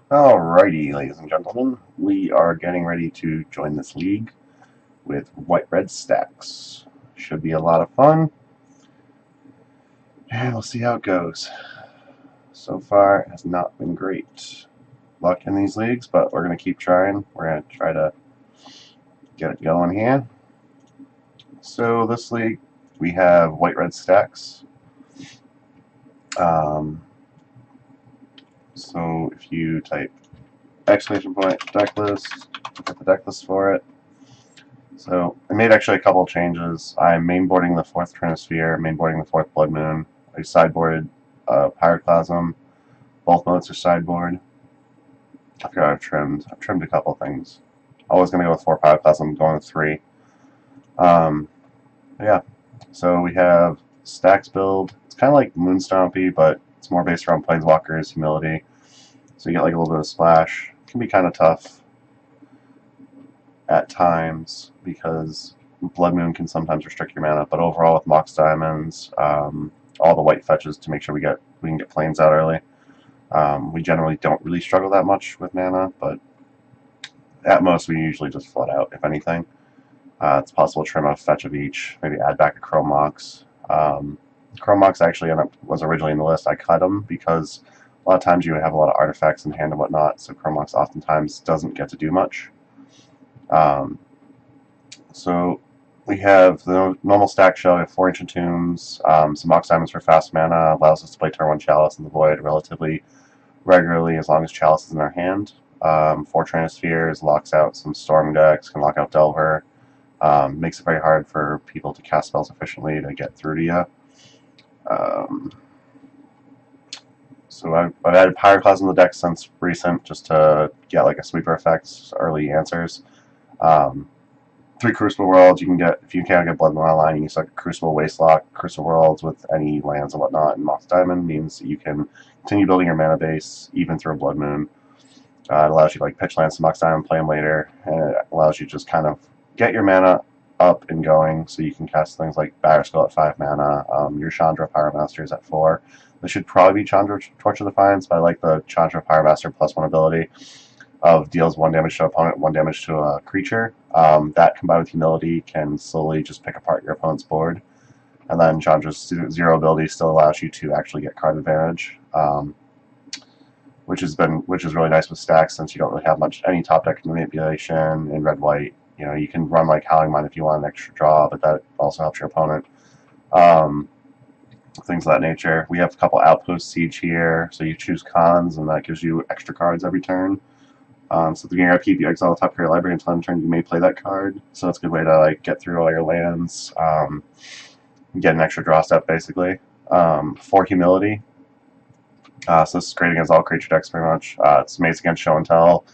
Alrighty, ladies and gentlemen, we are getting ready to join this league with white-red Stax. Should be a lot of fun, and we'll see how it goes. So far, it has not been great luck in these leagues, but we're going to keep trying. We're going to try to get it going here. So this league, we have white-red Stax. So if you type exclamation point deck list, get the deck list for it. So I made actually a couple of changes. I'm mainboarding the 4th Trinosphere, mainboarding the 4th Blood Moon. I sideboarded Pyroclasm. Both modes are sideboard. I forgot I've trimmed a couple of things. I was going to go with 4 Pyroclasm, going with 3. Yeah, so we have Stax build. It's kind of like Moonstompy, but it's more based around Planeswalkers, Humility. So you get like a little bit of splash. It can be kind of tough at times because Blood Moon can sometimes restrict your mana, but overall with Mox Diamonds, all the white fetches to make sure we can get planes out early. We generally don't really struggle that much with mana, but at most we usually just flood out, if anything. It's possible to trim a fetch of each, maybe add back a Chrome Mox. Chrome Mox actually was originally in the list. I cut them because a lot of times you have a lot of artifacts in hand and whatnot, so Chrome Mox oftentimes doesn't get to do much. So we have the normal stack shell. We have 4 Ancient Tombs, some Mox Diamonds for fast mana, allows us to play turn 1 Chalice in the Void relatively regularly as long as Chalice is in our hand. 4 Trinospheres locks out some Storm decks, can lock out Delver. Makes it very hard for people to cast spells efficiently to get through to you. So I've added Pyroclasm in the deck since recent just to get like a sweeper effect, early answers. 3 Crucible Worlds, you can get, if you can't get Blood Moon online, you can select Crucible Wastelock, Crucible Worlds with any lands and whatnot, and Mox Diamond means that you can continue building your mana base even through a Blood Moon. It allows you to like pitch lands to Mox Diamond, play them later, and it allows you to just kind of get your mana up and going so you can cast things like Batterskull at 5 mana, your Chandra Pyromasters at 4. This should probably be Chandra Torch of Defiance, but I like the Chandra Pyromaster +1 ability of deals 1 damage to an opponent, 1 damage to a creature. That combined with Humility can slowly just pick apart your opponent's board. And then Chandra's 0 ability still allows you to actually get card advantage, which is really nice with Stax since you don't really have any top deck manipulation in red-white. You know, you can run like Howling Mine if you want an extra draw, but that also helps your opponent. Things of that nature. We have a couple Outpost Siege here, so you choose cons, and that gives you extra cards every turn. So at the beginning of upkeep, you exile the top of your library until end turn you may play that card. So it's a good way to like get through all your lands, get an extra draw step basically. 4 Humility. So this is great against all creature decks pretty much. It's amazing against Show and Tell.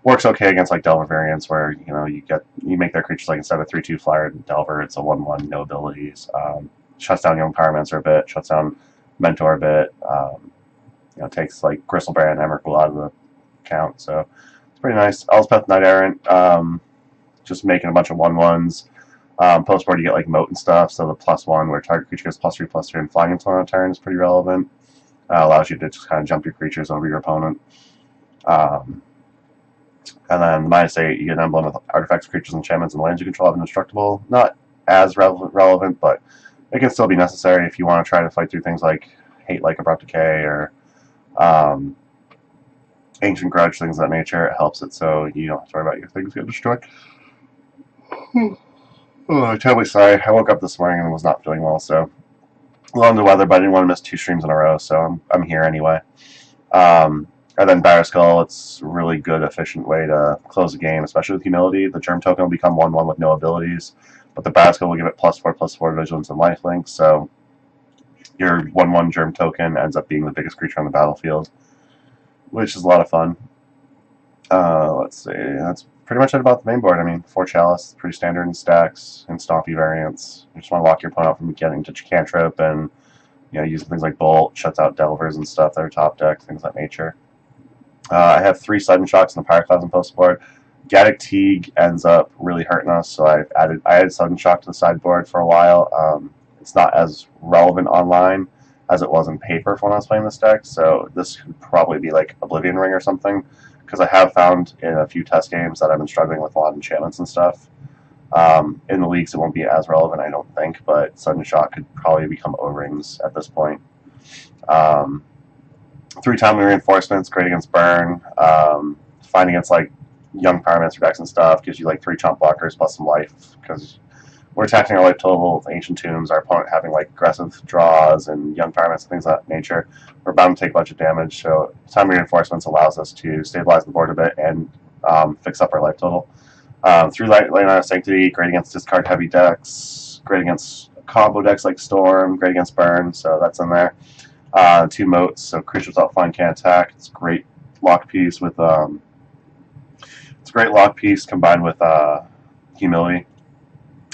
Works okay against like Delver variants where you make their creatures like instead of 3/2 flyer Delver, it's a 1/1 no abilities. Shuts down Young Pyromancer a bit, shuts down Mentor a bit. Takes like Gristlebrand and Emrakul out of the count, so it's pretty nice. Elspeth Knight Errant, just making a bunch of 1/1s. Postboard you get like Moat and stuff, so the +1 where target creature gets +3/+3 and flying into on a turn is pretty relevant. Allows you to just kind of jump your creatures over your opponent. And then -8, you get an emblem with artifacts, creatures, enchantments, and lands you control have indestructible. Not as relevant, but it can still be necessary if you want to try to fight through things like Hate like Abrupt Decay or Ancient Grudge, things of that nature. It helps it so you don't have to worry about your things getting destroyed. Oh, I'm terribly sorry. I woke up this morning and was not feeling well, so a little under the weather, but I didn't want to miss 2 streams in a row, so I'm here anyway. And then Batterskull, it's a really good, efficient way to close the game, especially with Humility. The Germ Token will become 1/1 with no abilities, but the Batterskull will give it +4/+4 Vigilance and Lifelink, so your 1/1 Germ Token ends up being the biggest creature on the battlefield, which is a lot of fun. Let's see, that's pretty much it about the main board. I mean, 4 Chalice, pretty standard in Stacks and Stompy variants. You just want to lock your opponent out from getting to Cantrip and using things like Bolt, shuts out Delvers and stuff that are top deck, things of that nature. I have 3 Sudden Shocks in the Pyroclasm postboard. Gaddock Teague ends up really hurting us, so I added Sudden Shock to the sideboard for a while. It's not as relevant online as it was in paper for when I was playing this deck, so this could probably be like Oblivion Ring or something, because I have found in a few test games that I've been struggling with a lot of enchantments and stuff. In the leagues, it won't be as relevant, I don't think, but Sudden Shock could probably become O-Rings at this point. 3-timely reinforcements, great against burn. Fine against like young Pyromancer decks and stuff, gives you like 3 chump blockers plus some life, because we're attacking our life total with Ancient Tombs, our opponent having like aggressive draws and young Pyromancer, things of that nature. We're bound to take a bunch of damage, so timely reinforcements allows us to stabilize the board a bit and fix up our life total. 3 Light of Sanctity, great against discard heavy decks, great against combo decks like Storm, great against burn, so that's in there. 2 moats, so creatures without flying can't attack. It's a great lock piece with it's a great lock piece combined with humility.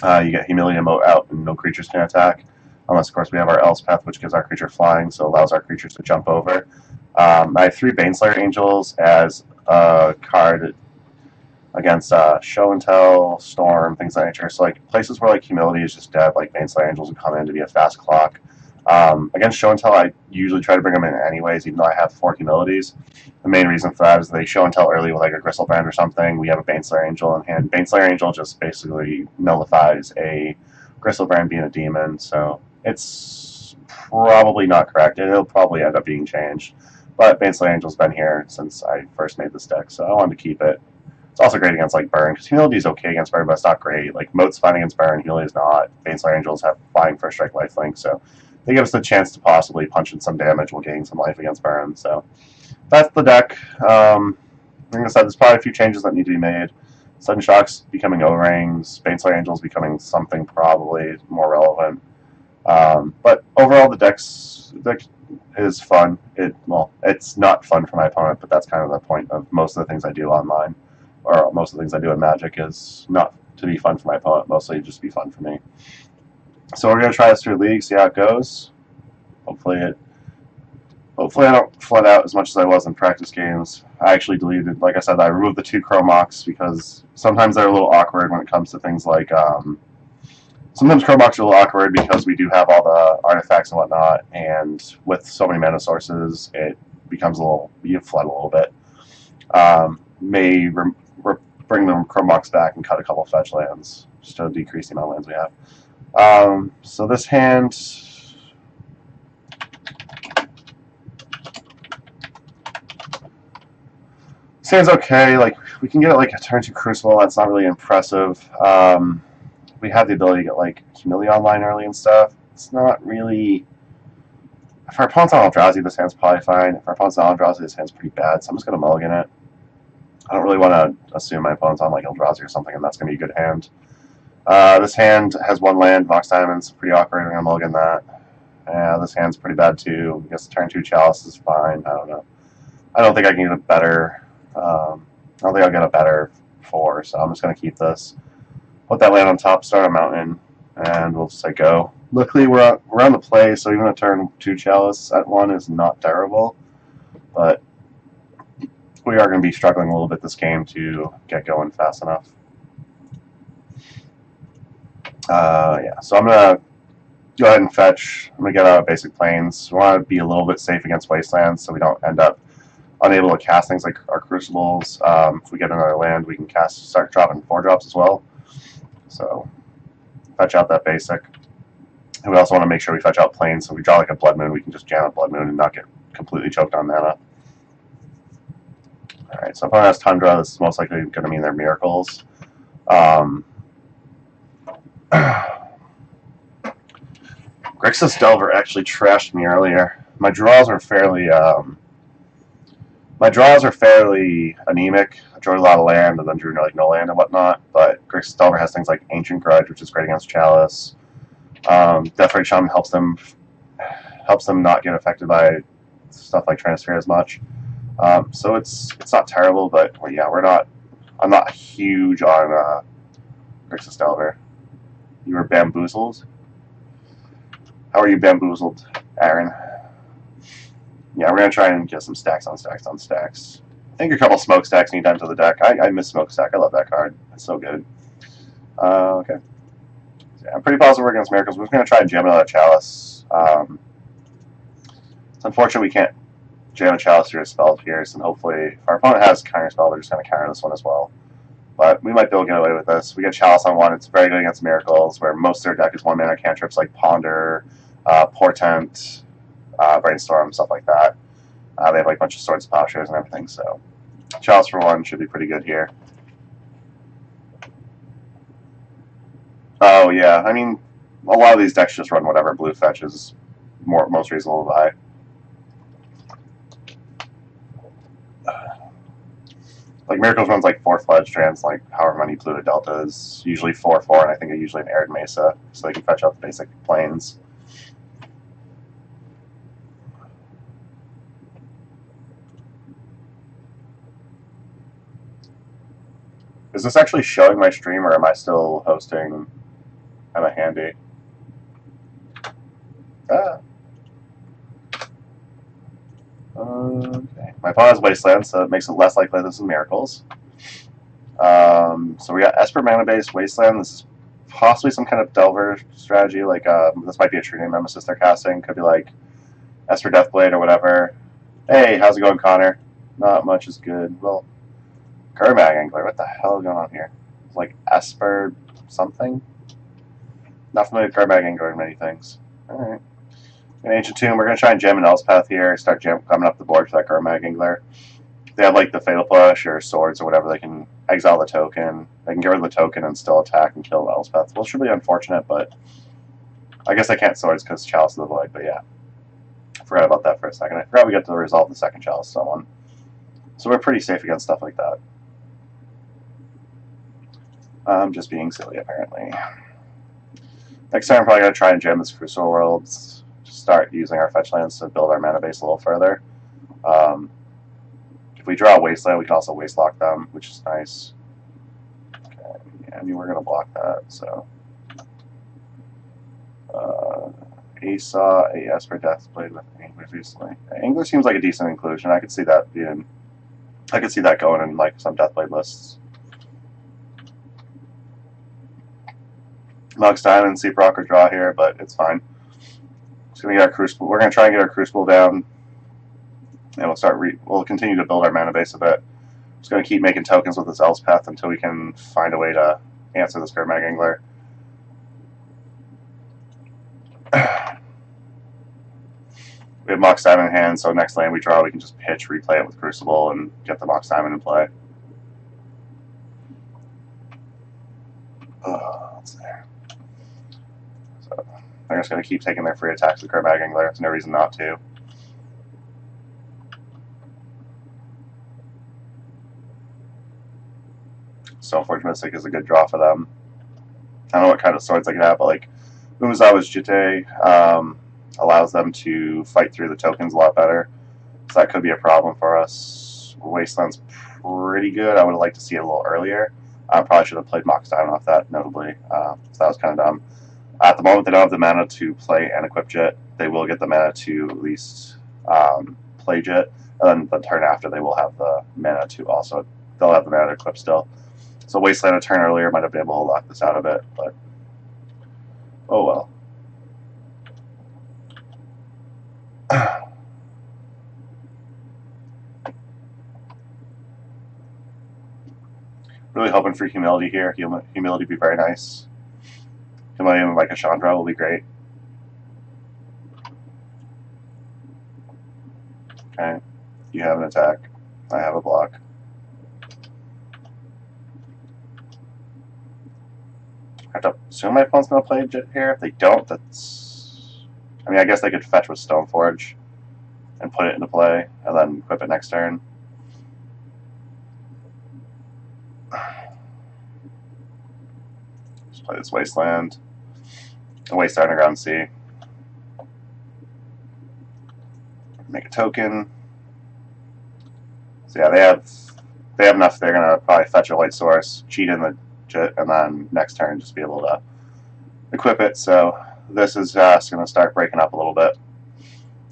You get humility and moat out, and no creatures can attack, unless of course we have our Elspeth, which gives our creature flying, so allows our creatures to jump over. I have 3 Baneslayer Angels as a card against Show and Tell, Storm, things of that nature. So like places where like humility is just dead, like Baneslayer Angels would come in to be a fast clock. Against Show and Tell, I usually try to bring them in anyways, even though I have 4 humilities. The main reason for that is they Show and Tell early with like a Gristlebrand or something. We have a Baneslayer Angel in hand. Baneslayer Angel just basically nullifies a Gristlebrand being a demon, so it's probably not correct. It'll probably end up being changed. But Baneslayer Angel's been here since I first made this deck, so I wanted to keep it. It's also great against like burn, because humility is okay against burn, but it's not great. Like Moat's fine against burn, humility is not. Baneslayer Angels have flying first strike lifelink, so they give us the chance to possibly punch in some damage while getting some life against burn. So that's the deck. Like I said, there's probably a few changes that need to be made. Sudden Shock's becoming O-Rings, Baneslayer Angels becoming something probably more relevant. But overall, the deck is fun. It's not fun for my opponent, but that's kind of the point of most of the things I do online, or most of the things I do in Magic, is not to be fun for my opponent, mostly just be fun for me. So we're going to try this through League, see how it goes. Hopefully I don't flood out as much as I was in practice games. I actually deleted, like I said, I removed the 2 Chromox because sometimes they're a little awkward when it comes to things like, sometimes Chromox are a little awkward because we do have all the artifacts and whatnot, and with so many mana sources, it becomes a little, you flood a little bit. May bring the Chromox back and cut a couple fetch lands, just to decrease the amount of lands we have. So this hand, stands okay. Like we can get like a turn 2 Crucible. That's not really impressive. We have the ability to get like Humility online early and stuff. It's not really. If our opponent's on Eldrazi, this hand's probably fine. If our opponent's on Eldrazi, this hand's pretty bad. So I'm just gonna mulligan it. I don't really want to assume my opponent's on like Eldrazi or something, and that's gonna be a good hand. This hand has 1 land, Vox Diamonds, pretty awkward. I'm gonna mulligan that. Yeah, this hand's pretty bad too. I guess turn 2 Chalice is fine. I don't know. I don't think I can get a better. I don't think I'll get a better 4, so I'm just gonna keep this. Put that land on top, start a mountain, and we'll just say go. Luckily, we're on the play, so even a turn 2 Chalice at 1 is not terrible, but we are going to be struggling a little bit this game to get going fast enough. Yeah, so I'm going to go ahead and fetch. I'm going to get out of basic planes. We want to be a little bit safe against wastelands so we don't end up unable to cast things like our Crucibles. If we get another land, we can start dropping 4-drops as well. So fetch out that basic. And we also want to make sure we fetch out planes, so if we draw like a Blood Moon, we can just jam a Blood Moon and not get completely choked on mana. Alright, so if opponent has Tundra, this is most likely going to mean they're Miracles. Grixis Delver actually trashed me earlier. My draws are fairly anemic. I drew a lot of land and then drew like no land and whatnot, but Grixis Delver has things like Ancient Grudge, which is great against Chalice. Death Ray Shaman helps them not get affected by stuff like Transfer as much. So it's not terrible, but yeah, I'm not huge on Grixis Delver. You were bamboozled? How are you bamboozled, Aaron? Yeah, we're going to try and get some stacks on stacks on stacks. I think a couple Smokestacks need to enter the deck. I miss Smokestack. I love that card. It's so good. Okay. So yeah, I'm pretty positive we're against Miracles. We're just going to try and jam another Chalice. It's unfortunate we can't jam a Chalice through a Spell Pierce, and hopefully, if our opponent has Counter Spell, they're just going to counter this one as well. But we might be able to get away with this. We get Chalice on one. It's very good against Miracles, where most of their deck is 1-mana cantrips like Ponder, Portent, Brainstorm, stuff like that. They have like a bunch of Swords, Plowshares, and everything, so Chalice for one should be pretty good here. Oh, yeah. I mean, a lot of these decks just run whatever blue fetch is most reasonable to buy. Like, Miracles runs like 4 Fledged Trans, like however many Pluto Deltas, usually 4/4, and I think usually an Arid Mesa, so they can fetch out the basic planes. Is this actually showing my stream, or am I still hosting? Am I handy? Ah. Okay. My opponent has Wasteland, so it makes it less likely this is Miracles. So we got Esper Mana Base, Wasteland. This is possibly some kind of Delver strategy. Like this might be a True Name Nemesis they're casting. Could be like Esper Deathblade or whatever. Hey, how's it going, Connor? Not much is good. Well, Gurmag Angler. What the hell is going on here? It's like Esper something. Not familiar with Gurmag Angler and many things. All right. An Ancient Tomb. We're going to try and jam an Elspeth here. Start coming up the board for that Gurmag Angler. They have like the Fatal Push or Swords or whatever. They can exile the token. They can get rid of the token and still attack and kill the Elspeth. Well, it should be unfortunate, but I guess I can't Swords because Chalice of the Void. But yeah, I forgot about that for a second. I forgot we got to resolve the second Chalice someone. So we're pretty safe against stuff like that. I'm just being silly, apparently. Next time, I'm probably going to try and jam this Crucible Worlds. Start using our fetch lands to build our mana base a little further. If we draw a Wasteland, we can also Wastelock them, which is nice. Okay, yeah, I mean, we're going to block that, so. Asaw, a Esper Deathblade with Angler recently. Angler seems like a decent inclusion. I could see that being. I could see that going in like some Deathblade lists. Mox Diamond, Sea Rocker draw here, but it's fine. Just gonna get our Crucible. We're gonna try and get our Crucible down, and we'll continue to build our mana base a bit. Just gonna keep making tokens with this Elspeth until we can find a way to answer this Gurmag Angler. We have Mox Diamond in hand, so next land we draw, we can just pitch, replay it with Crucible, and get the Mox Diamond in play. Let's see. So they're just going to keep taking their free attacks with Gurmag Angler. There's no reason not to. Stoneforge Mystic is a good draw for them. I don't know what kind of swords they can have, but like Umezawa's Jitte allows them to fight through the tokens a lot better. So that could be a problem for us. Wasteland's pretty good. I would have liked to see it a little earlier. I probably should have played Mox Diamond off that, notably. So that was kind of dumb. At the moment, they don't have the mana to play and equip Jit. They will get the mana to at least play Jit. And then the turn after, they will have the mana to also... They'll have the mana to equip still. So Wasteland a turn earlier might have been able to lock this out a bit, but... Oh well. Really hoping for Humility here. Humility would be very nice. Humility and like a Chandra will be great. Okay. You have an attack. I have a block. I have to assume my opponent's going to play Jit here. If they don't, that's... I mean, I guess they could fetch with Stoneforge and put it into play, and then equip it next turn. Just play this Wasteland. And waste the Underground Sea. Make a token. So yeah, they have enough. They're gonna probably fetch a Light Source, cheat in the Jit, and then next turn just be able to equip it. So this is just gonna start breaking up a little bit.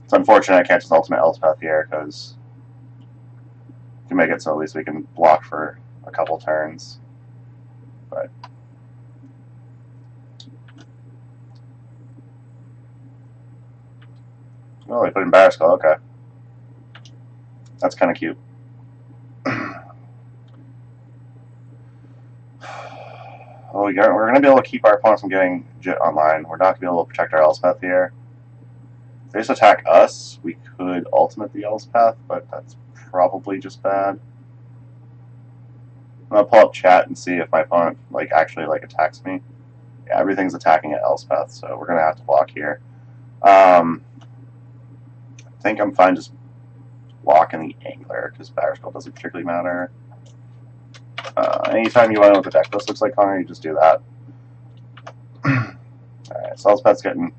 It's unfortunate I can't just Ultimate Elspeth here because we can make it so at least we can block for a couple turns. But Oh, they put in Batterskull, okay. That's kind of cute. Oh, we're going to be able to keep our opponents from getting Jit online. We're not going to be able to protect our Elspeth here. If they just attack us, we could ultimate the Elspeth, but that's probably just bad. I'm going to pull up chat and see if my opponent actually attacks me. Yeah, everything's attacking at Elspeth, so we're going to have to block here. I think I'm fine just blocking the Angler, because Batterskull doesn't particularly matter. Anytime you want to know what the deck list looks like, Connor, you just do that. Alright, so Elspeth's getting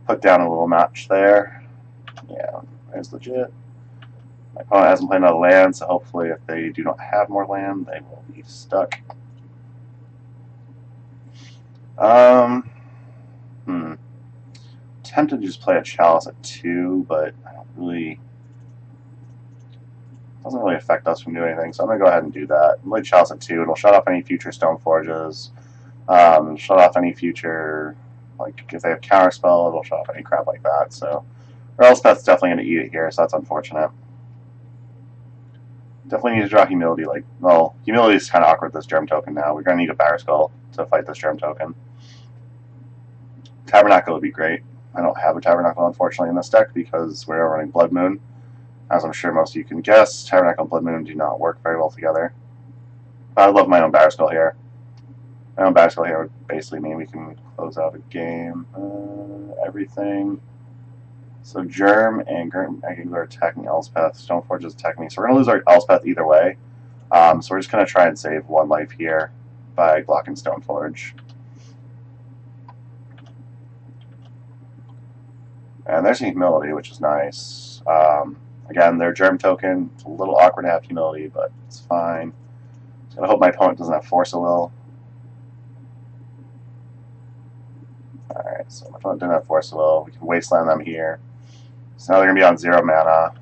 put down a little notch there. Yeah, there's legit. My opponent hasn't played another land, so hopefully if they do not have more land, they will be stuck. Tempted to just play a Chalice at 2, but I don't really... doesn't really affect us from doing anything, so I'm going to go ahead and do that. Play Chalice at 2, it'll shut off any future Stone Forges, shut off any future, if they have Counterspell, it'll shut off any crap like that, so... Or Elspeth's definitely going to eat it here, so that's unfortunate. Definitely need to draw Humility, well, Humility is kind of awkward with this Germ token now. We're going to need a Batterskull to fight this Germ token. Tabernacle would be great. I don't have a Tabernacle, unfortunately, in this deck because we're running Blood Moon. As I'm sure most of you can guess, Tabernacle and Blood Moon do not work very well together. But I love my own Batterskull here. My own Batterskull here would basically mean we can close out a game. Everything. So Germ and Angler are attacking Elspeth. Stoneforge is attacking me. So we're going to lose our Elspeth either way. So we're just going to try and save 1 life here by blocking Stoneforge. And there's Humility, which is nice. Again, their Germ token. It's a little awkward to have Humility, but it's fine. Just going to hope my opponent doesn't have Force of Will. Alright, so my opponent didn't have Force of Will. We can Wasteland them here. So now they're going to be on 0 mana.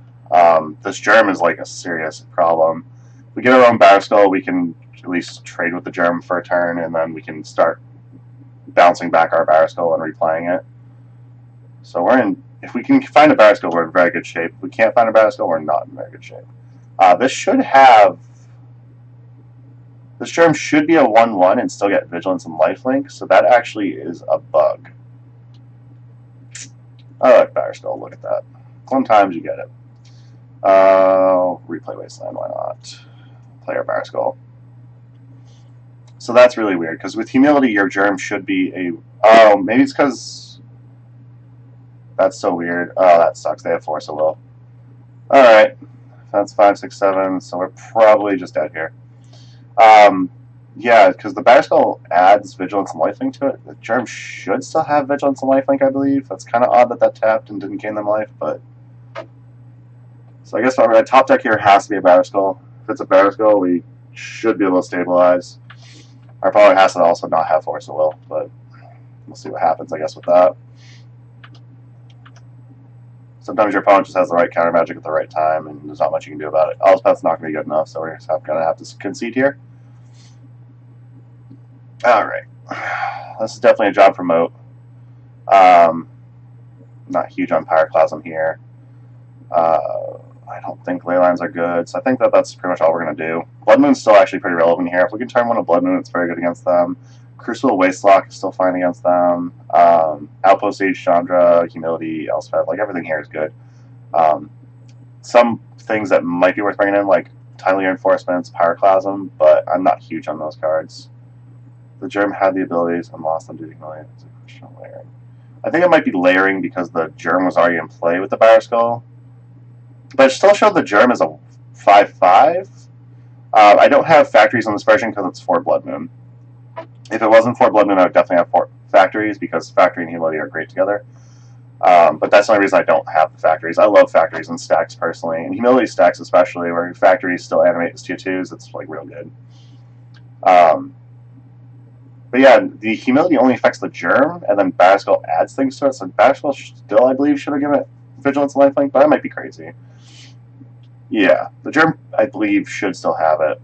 This Germ is a serious problem. If we get our own Batterskull, we can at least trade with the Germ for a turn, and then we can start bouncing back our Batterskull and replaying it. So we're in... If we can find a Batterskull, we're in very good shape. If we can't find a Batterskull, we're not in very good shape. This should have... This Germ should be a 1/1 and still get Vigilance and Lifelink, so that actually is a bug. I like Batterskull, look at that. Sometimes you get it. Replay Wasteland, why not? Play our Batterskull. So that's really weird, because with Humility, your Germ should be a... Oh, maybe it's because... That's so weird. Oh, that sucks. They have Force of Will. Alright. That's 5, 6, 7, so we're probably just dead here. Yeah, because the Batterskull adds Vigilance and Lifelink to it. The Germ should still have Vigilance and Lifelink, I believe. That's kind of odd that that tapped and didn't gain them life, but... So I guess our top deck here has to be a Batterskull. If it's a Batterskull, we should be able to stabilize. Our opponent has to also not have Force of Will, but we'll see what happens, I guess, with that. Sometimes your opponent just has the right counter magic at the right time, and there's not much you can do about it. Elspeth's not going to be good enough, so we're going to have to concede here. Alright. This is definitely a job for Moat. Not huge on Pyroclasm here. I don't think Leylines are good, so I think that that's pretty much all we're going to do. Blood Moon's still actually pretty relevant here. If we can turn one to Blood Moon, it's very good against them. Crucible Wastelock is still fine against them. Outpost Age, Chandra, Humility, Elspeth, everything here is good. Some things that might be worth bringing in, like Timely Reinforcements, Pyroclasm, but I'm not huge on those cards. The Germ had the abilities and lost them due to Humility. It's a question of layering. I think it might be layering because the Germ was already in play with the Batterskull. But it still showed the Germ as a 5/5. I don't have factories on this version because it's 4 Blood Moon. If it wasn't 4 Blood Moon, I would definitely have 4 factories because Factory and Humility are great together. But that's the only reason I don't have the factories. I love factories and stacks personally, and Humility stacks especially, where factories still animate as tier 2s. It's real good. But yeah, the Humility only affects the Germ, and then Batterskull adds things to it. So Batterskull still, I believe, should have given it Vigilance and Lifelink, but I might be crazy. Yeah, the Germ, I believe, should still have it.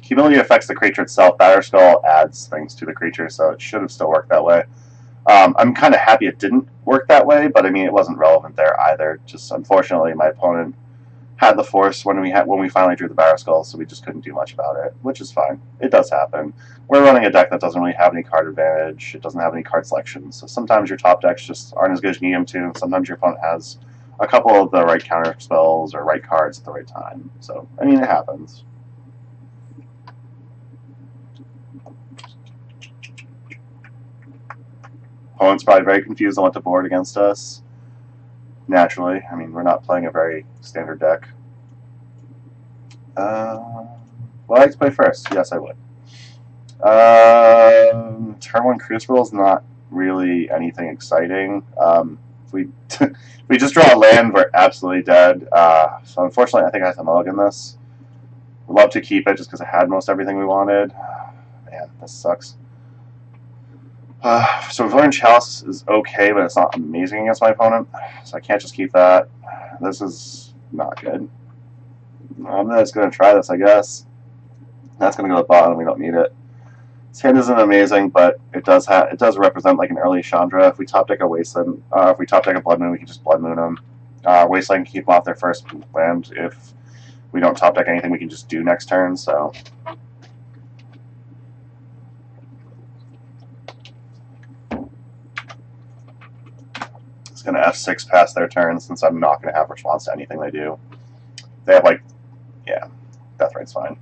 Humility affects the creature itself. Batterskull adds things to the creature, so it should have still worked that way. I'm kind of happy it didn't work that way, but I mean, it wasn't relevant there either. Just unfortunately, my opponent had the force when we finally drew the Barrow Skull, so we just couldn't do much about it, which is fine. It does happen. We're running a deck that doesn't really have any card advantage. It doesn't have any card selection, so sometimes your top decks just aren't as good as you need them to. Sometimes your opponent has a couple of the right counter spells or right cards at the right time. So, I mean, it happens. Opponent's probably very confused on what to board against us. Naturally, I mean, we're not playing a very standard deck. Would I like to play first? Yes, I would. Turn 1 Crucible is not really anything exciting. If we if we just draw a land, we're absolutely dead. So unfortunately, I think I have to mulligan this. Would love to keep it just because it had most everything we wanted. Man, this sucks. So Revealing Chalice is okay, but it's not amazing against my opponent. So I can't just keep that. This is not good. I'm just going to try this, I guess. That's going to go to the bottom. We don't need it. This hand isn't amazing, but it does represent like an early Chandra. If we top deck a Wasteland, if we top deck a Blood Moon, we can just Blood Moon them. Wasteland can keep them off their first land. If we don't top deck anything, we can just do next turn. So. Going to F6 past their turn since I'm not going to have response to anything they do. They have like, yeah, Deathrite's fine.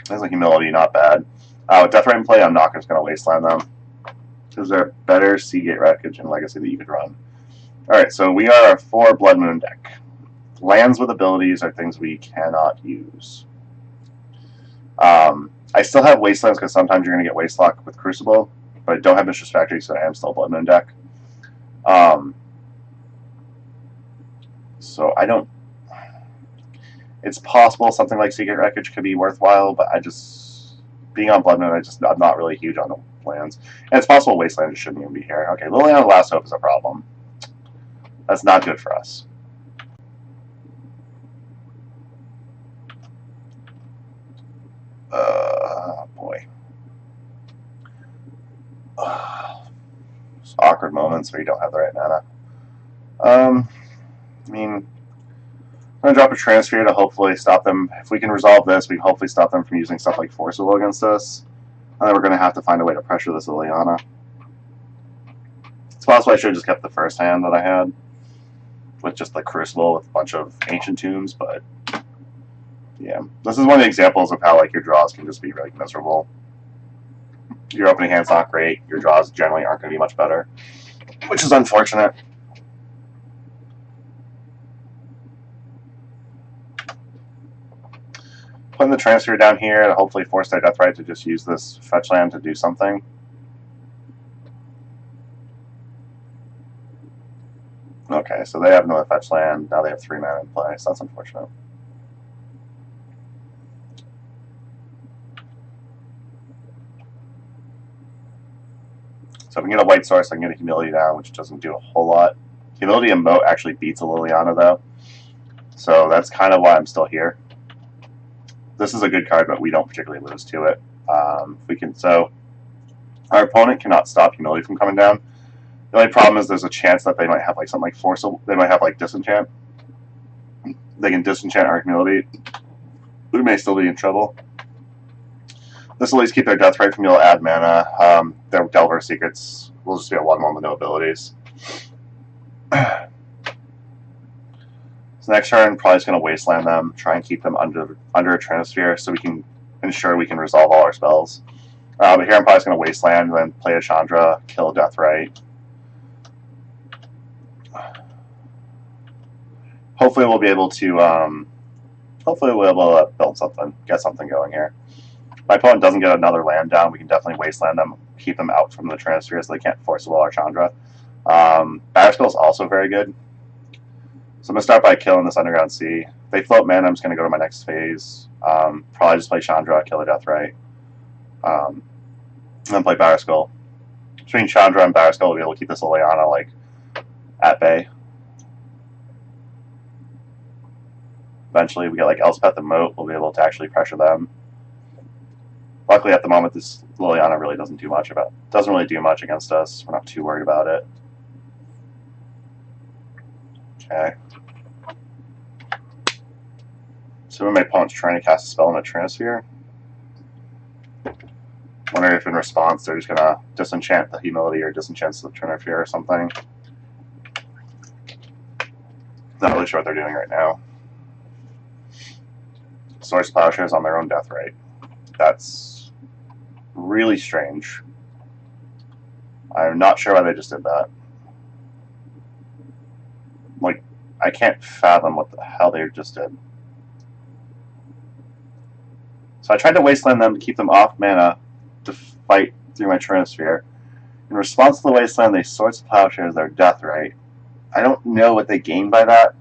There's a Humility, not bad. With Deathrite in play, I'm not just going to wasteland them because they're better Seagate Wreckage and Legacy that you could run. Alright, so we are a 4 Blood Moon deck. Lands with abilities are things we cannot use. I still have Wastelands because sometimes you're going to get Wastelock with Crucible, but I don't have Mistress Factory, so I am still a Blood Moon deck. So I don't. It's possible something like Secret Wreckage could be worthwhile, but I just being on Blood Moon, I'm not really huge on the lands. And it's possible Wasteland shouldn't even be here. Okay, Liliana's Last Hope is a problem. That's not good for us. Boy. Just awkward moments where you don't have the right mana. I mean, I'm going to drop a transfer to hopefully stop them. If we can resolve this, we can hopefully stop them from using stuff like Force Will against us. And then we're going to have to find a way to pressure this Liliana. It's possible I should have just kept the first hand that I had with just the Crucible with a bunch of Ancient Tombs, but yeah. This is one of the examples of how like your draws can just be really miserable. Your opening hand's not great. Your draws generally aren't going to be much better, which is unfortunate. Putting the transfer down here to hopefully force their Deathrite to just use this fetch land to do something. Okay, so they have another fetch land. Now they have 3 mana in play, so that's unfortunate. So if we can get a white source, I can get a Humility down, which doesn't do a whole lot. Humility and Moat actually beats a Liliana, though. So that's kind of why I'm still here. This is a good card, but we don't particularly lose to it. So our opponent cannot stop Humility from coming down. The only problem is there's a chance that they might have like something like Force. They might have like Disenchant. They can disenchant our Humility. We may still be in trouble. This will at least keep their Deathrite from being able to add mana. Their Delver Secrets will just be a 1/1 with no abilities. So next turn, probably just going to Wasteland them, try and keep them under a Tranosphere so we can ensure we can resolve all our spells. But here I'm probably just going to Wasteland, then play a Chandra, kill a Deathrite. Hopefully we'll be able to build something, get something going here. My opponent doesn't get another land down, we can definitely Wasteland them, keep them out from the Tranosphere so they can't force a our Chandra. Batterspell is also very good. So I'm going to start by killing this Underground Sea. If they float mana, I'm just going to go to my next phase. Probably just play Chandra, kill a Deathrite. And then play Batterskull. Between Chandra and Batterskull, we'll be able to keep this Liliana like at bay. Eventually, we get like Elspeth and Moat, we'll be able to actually pressure them. A lot luckily at the moment this Liliana really doesn't really do much against us. We're not too worried about it. Okay. So when my opponent's trying to cast a spell in a Trinisphere, wondering if in response they're just gonna disenchant the Humility or disenchant the Trinisphere or something. Not really sure what they're doing right now. Source Plowshares on their own death rate. That's really strange. I'm not sure why they just did that. Like, I can't fathom what the hell they just did. So I tried to wasteland them to keep them off mana to fight through my Trinisphere. In response to the wasteland, they Swords to Plowshares their death rate. I don't know what they gain by that.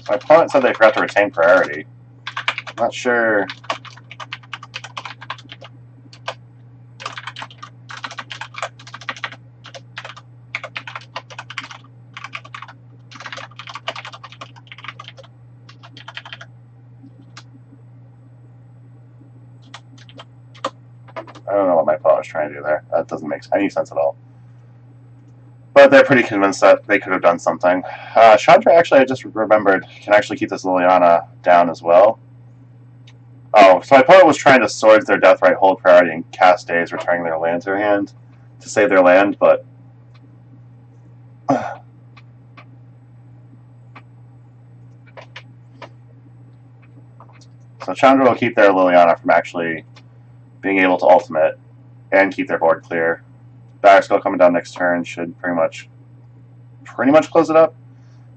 My opponent said they forgot to retain priority. I'm not sure. I don't know what my opponent was trying to do there. That doesn't make any sense at all. But they're pretty convinced that they could have done something. Chandra, actually, I just remembered, can actually keep this Liliana down as well. Oh, so my opponent was trying to Swords their death right, hold priority, and cast Daze, returning their land to their hand to save their land, but... So Chandra will keep their Liliana from actually being able to ultimate and keep their board clear. Batterskull coming down next turn should pretty much close it up.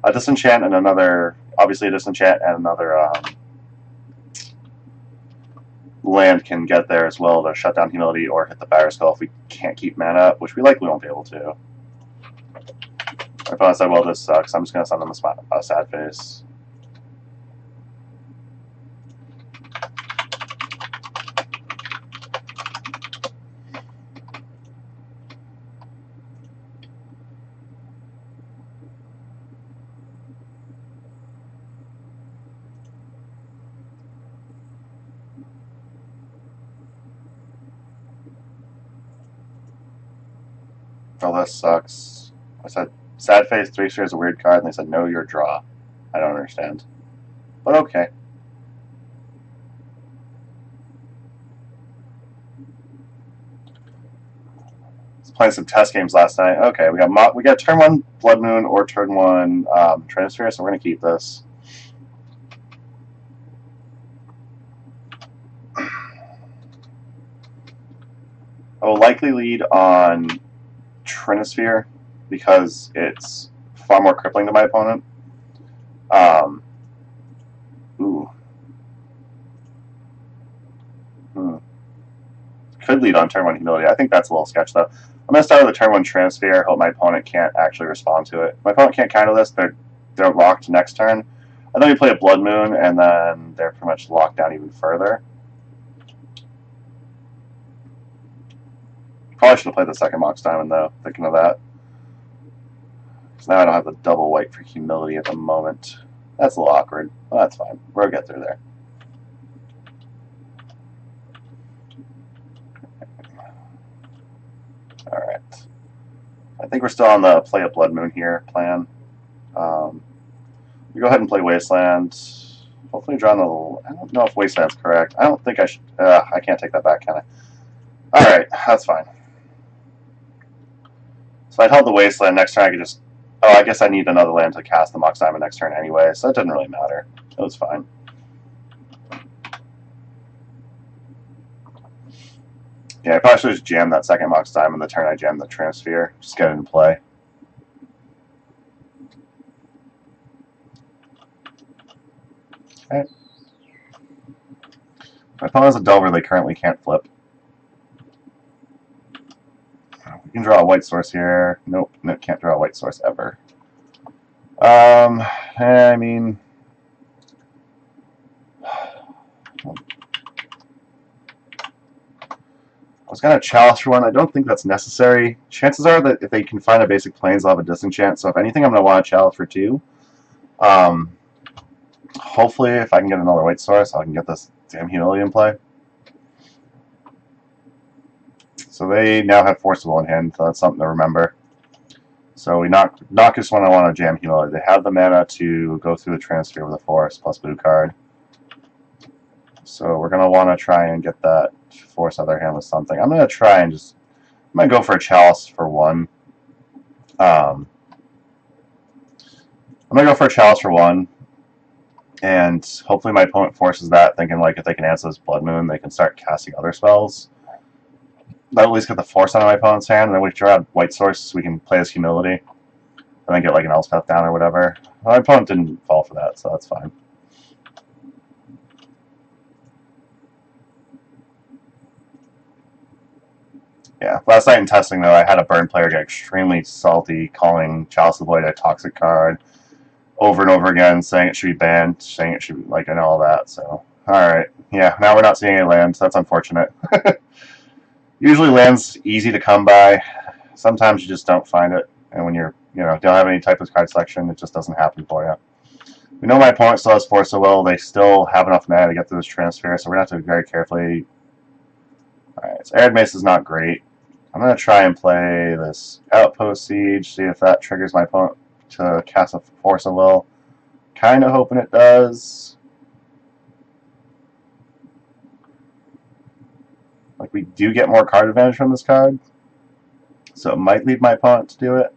A disenchant and another, obviously a disenchant and another land can get there as well to shut down Humility or hit the Batterskull if we can't keep mana up, which we likely won't be able to. My opponent said, well, this sucks. I'm just going to send them a sad face. Oh, this sucks. I said, sad face, 3 spheres, a weird card, and they said, no, you're draw. I don't understand. But okay. I was playing some test games last night. Okay, we got turn 1 Blood Moon or turn 1 Trinisphere, so we're going to keep this. I will likely lead on Trinisphere because it's far more crippling to my opponent. Could lead on turn 1 Humility. I think that's a little sketch though. I'm going to start with a turn 1 Trinisphere, hope my opponent can't actually respond to it. My opponent can't counter this, they're locked next turn. And then we play a Blood Moon, and then they're pretty much locked down even further. Probably should have played the second Mox Diamond though, thinking of that. Because now I don't have the double white for Humility at the moment. That's a little awkward. Well, that's fine. We'll get through there. Alright. I think we're still on the play a Blood Moon here plan. We go ahead and play Wasteland. Hopefully draw the... I don't know if Wasteland's correct. I don't think I should... I can't take that back, can I? Alright, that's fine. So I'd hold the Wasteland. Next turn I could just... Oh, I guess I need another land to cast the Mox Diamond next turn anyway, so it didn't really matter. It was fine. Yeah, I probably should just jam that second Mox Diamond the turn I jam the Trinisphere. Just get it in play. Okay. My opponent has a Delver they currently can't flip. We can draw a white source here. Nope, no, can't draw a white source ever. I mean... I was going to chalice for one. I don't think that's necessary. Chances are that if they can find a basic plains, they'll have a disenchant. So if anything, I'm going to want to chalice for 2. Hopefully, if I can get another white source, I can get this damn humility in play. So they now have Forcible in hand, so that's something to remember. So we knock this one. I want to jam humility. They have the mana to go through the transfer with a force plus blue card. So we're going to want to try and get that force out of their hand with something. I'm going to try and I'm going to go for a chalice for 1. I'm going to go for a chalice for 1. And hopefully my opponent forces that, thinking like if they can answer this Blood Moon, they can start casting other spells. That'll at least get the force out of my opponent's hand, and then we draw white source so we can play as humility. And then get like an Elspeth down or whatever. My opponent didn't fall for that, so that's fine. Yeah, last night in testing, though, I had a burn player get extremely salty, calling Chalice of the Void a toxic card over and over again, saying it should be banned, saying it should be, like, and all that, so. Alright, yeah, now we're not seeing any lands. That's unfortunate. Usually land's easy to come by. Sometimes you just don't find it, and when you're, don't have any type of card selection, it just doesn't happen for you. We know my opponent still has Force of Will. They still have enough mana to get through this transfer, so we're going to have to be very carefully. Alright, so Arid Mace is not great. I'm going to try and play this Outpost Siege, see if that triggers my opponent to cast a Force of Will. Kind of hoping it does. Like, we do get more card advantage from this card, so it might lead my opponent to do it.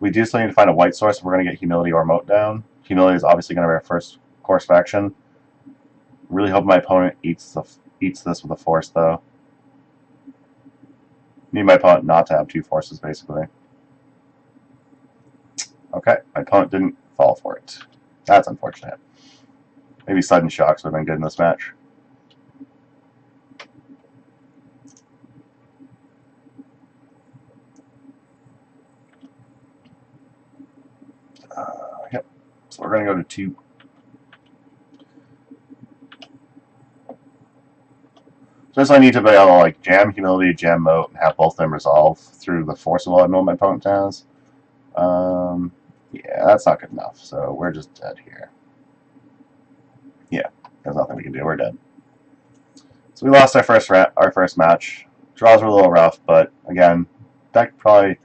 We do still need to find a white source if we're going to get Humility or Moat down. Humility is obviously going to be our first course of action. Really hope my opponent eats this with a force, though. Need my opponent not to have 2 forces, basically. Okay, my opponent didn't fall for it. That's unfortunate. Maybe Sudden Shocks would have been good in this match. Yep. So we're going to go to 2. Just I need to be able to like jam Humility, jam Moat, and have both of them resolve through the Force of Will I know my opponent has. Yeah, that's not good enough. So we're just dead here. Yeah, there's nothing we can do. We're dead. So we lost our first match. Draws were a little rough, but again, deck probably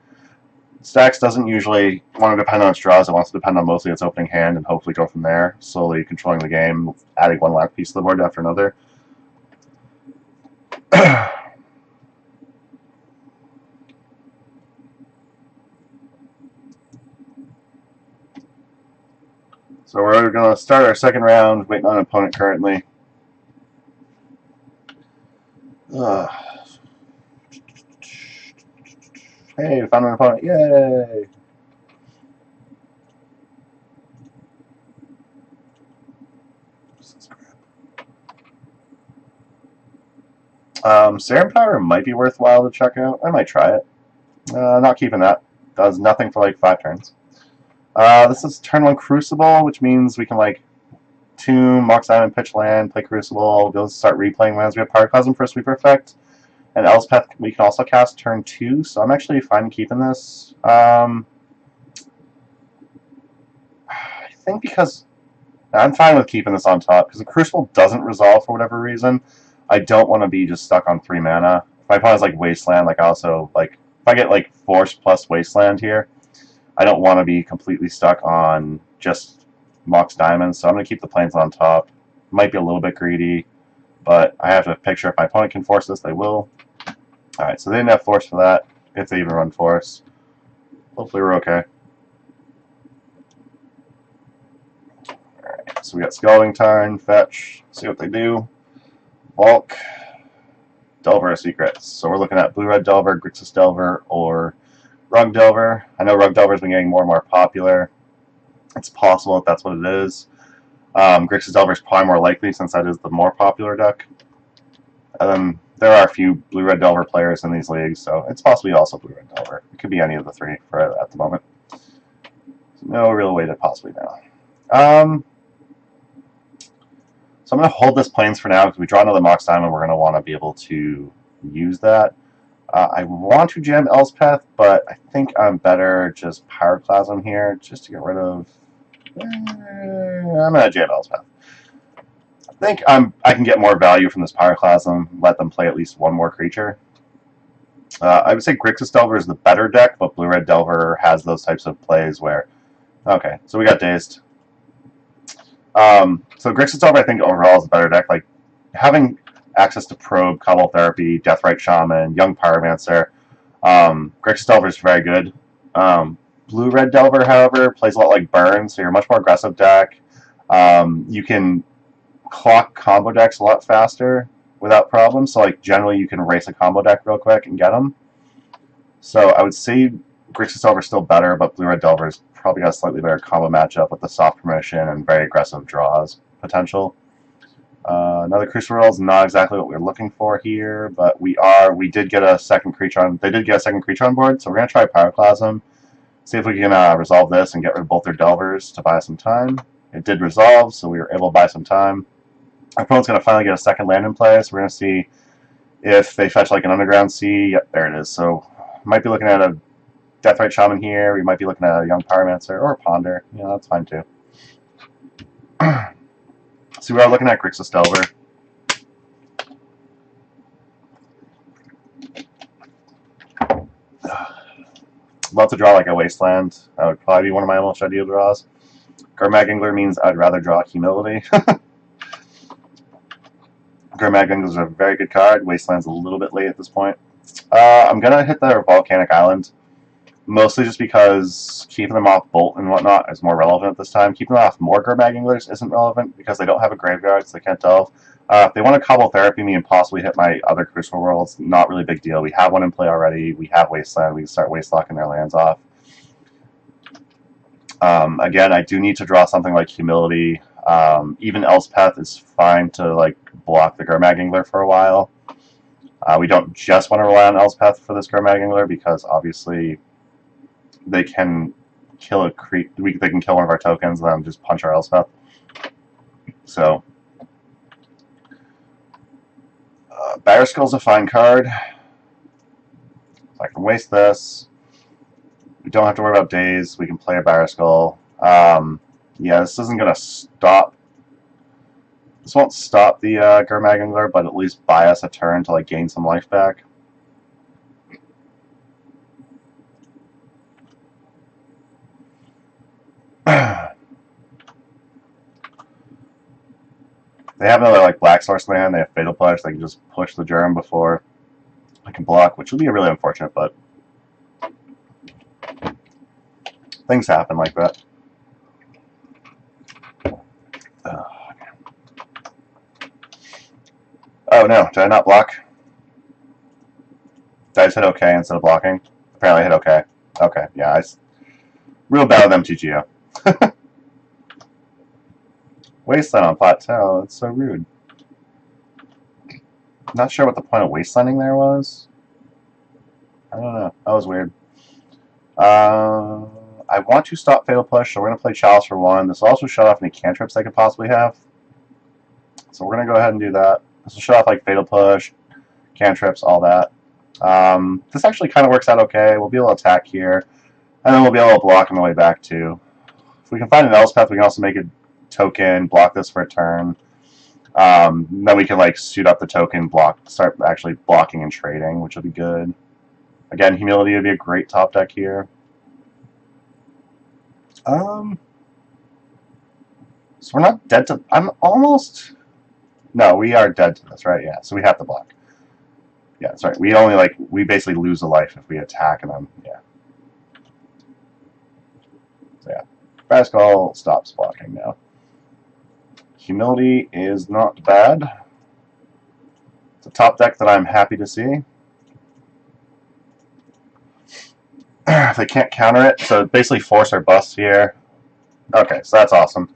Stax doesn't usually want to depend on its draws. It wants to depend on mostly its opening hand and hopefully go from there, slowly controlling the game, adding one last piece to the board after another. So we're going to start our second round, waiting on an opponent currently. Hey, we found an opponent. Yay! Serum Powder might be worthwhile to check out. I might try it. Not keeping that. Does nothing for like 5 turns. This is turn 1 Crucible, which means we can like tune, Mox Diamond, pitch land, play Crucible, go start replaying lands. We have Pyroclasm for a sweeper effect, and Elspeth we can also cast turn 2, so I'm actually fine keeping this. I think because I'm fine with keeping this on top, because the Crucible doesn't resolve for whatever reason. I don't want to be just stuck on 3 mana. If my opponent's like Wasteland, like I also like if I get like Force plus Wasteland here, I don't want to be completely stuck on just Mox Diamonds, so I'm going to keep the plains on top. Might be a little bit greedy, but I have to picture if my opponent can force this, they will. Alright, so they didn't have force for that, if they even run force. Hopefully we're okay. Alright, so we got Scalding Tarn, Fetch, see what they do. Bulk, Delver Secrets. So we're looking at Blue-Red Delver, Grixis Delver, or Rug Delver. I know Rug Delver's been getting more and more popular. It's possible that that's what it is. Grixis Delver is probably more likely since that is the more popular deck. And then there are a few Blue-Red Delver players in these leagues, so it's possibly also Blue-Red Delver. It could be any of the 3 for at the moment. So no real way to possibly know. So I'm going to hold this Plains for now because we draw another Mox Diamond. We're going to want to be able to use that. I want to jam Elspeth, but I think I'm better just Pyroclasm here, just to get rid of... I'm going to jam Elspeth. I think I can get more value from this Pyroclasm, let them play at least one more creature. I would say Grixis Delver is the better deck, but Blue-Red Delver has those types of plays where... Okay, so we got Dazed. So Grixis Delver, I think, overall is a better deck. Like, having access to Probe, Cobble Therapy, Deathrite Shaman, Young Pyromancer, Grixis Delver is very good. Blue-Red Delver, however, plays a lot like Burn, so you're a much more aggressive deck. You can clock combo decks a lot faster without problems. So, like, generally you can race a combo deck real quick and get them. So I would say Grixis Delver is still better, but Blue-Red Delver has probably got a slightly better combo matchup with the soft promotion and very aggressive draws potential. Another Crucible World is not exactly what we're looking for here, but we did get a second creature on. They did get a second creature on board, so we're gonna try Pyroclasm, see if we can resolve this and get rid of both their Delvers to buy some time. It did resolve, so we were able to buy some time. Our opponent's gonna finally get a second land in play, so we're gonna see if they fetch like an Underground Sea. Yep, there it is. So might be looking at a Deathrite Shaman here. We might be looking at a Young Pyromancer or a Ponder. You know, that's fine too. So we are looking at Grixis Delver. Love to draw like a Wasteland. That would probably be one of my most ideal draws. Gurmag Angler means I'd rather draw Humility. Gurmag Angler is a very good card. Wasteland's a little bit late at this point. I'm going to hit the Volcanic Island. Mostly just because keeping them off Bolt and whatnot is more relevant at this time. Keeping them off more Gurmag Anglers isn't relevant because they don't have a graveyard, so they can't delve. If they want to Cobble Therapy me and possibly hit my other Crucible Worlds, not really a big deal. We have one in play already. We have Wasteland. We can start Wastelocking their lands off. Again, I do need to draw something like Humility. Even Elspeth is fine to like block the Gurmag Angler for a while. We don't just want to rely on Elspeth for this Gurmag Angler because obviously they can kill a they can kill one of our tokens and then just punch our Elspeth. So Barrier Skull's a fine card. So I can waste this. We don't have to worry about days. We can play a Barrier Skull. Yeah, this isn't gonna stop. This won't stop the Gurmag Angler, but at least buy us a turn to like gain some life back. They have another like Black Source land. They have Fatal Push. They can just push the Germ before I can block, which would be really unfortunate, but things happen like that. Oh no, did I not block? Did I just hit OK instead of blocking? Apparently I hit OK. Okay, yeah, real bad with MTGO. Wasteland on Plateau, that's so rude. Not sure what the point of wastelanding there was. I don't know, that was weird. I want to stop Fatal Push, so we're going to play Chalice for 1. This will also shut off any cantrips they could possibly have. So we're going to go ahead and do that. This will shut off like Fatal Push, cantrips, all that. This actually kind of works out okay. We'll be able to attack here, and then we'll be able to block on the way back too. If we can find an Elspeth, we can also make a token, block this for a turn. Then we can like suit up the token, start actually blocking and trading, which will be good. Again, Humility would be a great top deck here. So we're not dead to... I'm almost... No, we are dead to this, right? Yeah, so we have to block. Yeah, that's right. We only, like, we basically lose a life if we attack and then, yeah. So, yeah. Barrier Skull stops blocking now. Humility is not bad. It's a top deck that I'm happy to see. If they can't counter it, so basically force or bust here. Okay, so that's awesome.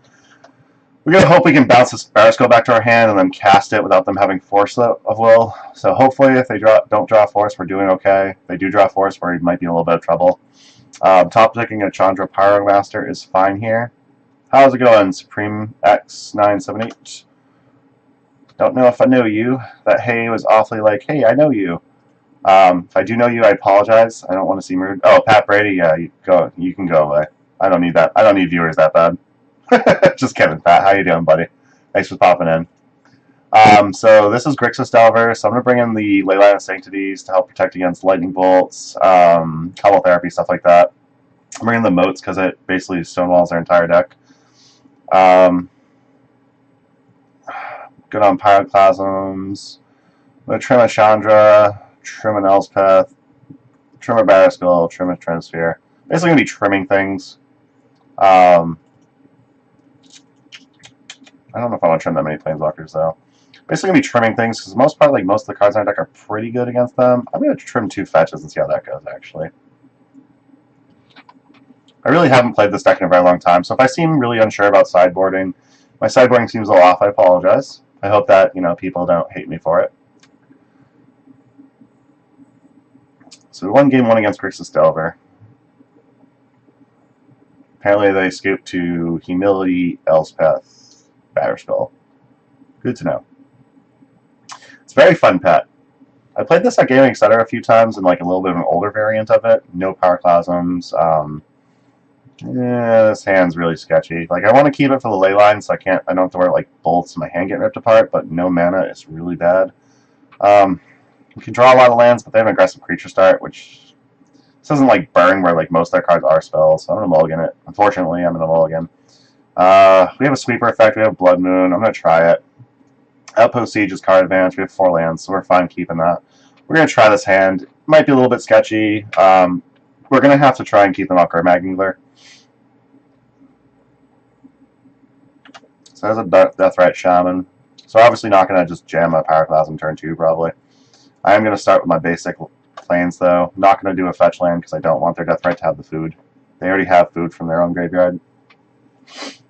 We're going to hope we can bounce this Barrier Skull back to our hand and then cast it without them having Force of Will. So hopefully if they don't draw Force, we're doing okay. If they do draw Force, we might be in a little bit of trouble. Top decking a Chandra Pyromaster is fine here. How's it going, Supreme X978? Don't know if I know you. That hey was awfully like, hey, I know you. If I do know you, I apologize. I don't want to seem rude. Oh, Pat Brady, yeah, you go. You can go away. I don't need that. I don't need viewers that bad. Just kidding, Pat. How you doing, buddy? Thanks for popping in. So this is Grixis Delver. So I'm going to bring in the Leyline of Sanctities to help protect against lightning bolts, Cobble Therapy, stuff like that. I'm bringing the moats because it basically stonewalls their entire deck. Good on Pyroclasms. I'm going to trim a Chandra, trim an Elspeth, trim a Batterskull, trim a Trinisphere. Basically going to be trimming things. I don't know if I want to trim that many Planeswalkers, though. Basically going to be trimming things, because most part, like, most of the cards in our deck are pretty good against them. I'm going to trim 2 fetches and see how that goes, actually. I really haven't played this deck in a very long time, so if I seem really unsure about sideboarding, my sideboarding seems a little off, I apologize. I hope that, you know, people don't hate me for it. So we won game 1 against Grixis Delver. Apparently they scooped to Humility, Elspeth, Batterskull. Good to know. It's a very fun pet. I played this at Gaming Center a few times in like a little bit of an older variant of it. No Pyroclasms. Yeah, this hand's really sketchy. Like, I want to keep it for the ley line, so I don't have to worry like bolts and my hand getting ripped apart, but no mana is really bad. We can draw a lot of lands, but they have an aggressive creature start, which this isn't like Burn, where like most of their cards are spells, so I'm going to mulligan it. Unfortunately, I'm going to mulligan. We have a sweeper effect, we have Blood Moon, I'm going to try it. Outpost Siege is card advantage, we have 4 lands, so we're fine keeping that. We're going to try this hand. It might be a little bit sketchy. We're going to have to try and keep them off Grimag Angler. So there's a Deathrite Shaman. So obviously not going to just jam a Pyroclasm turn 2, probably. I am going to start with my basic planes, though. Not going to do a fetch land because I don't want their Deathrite to have the food. They already have food from their own graveyard.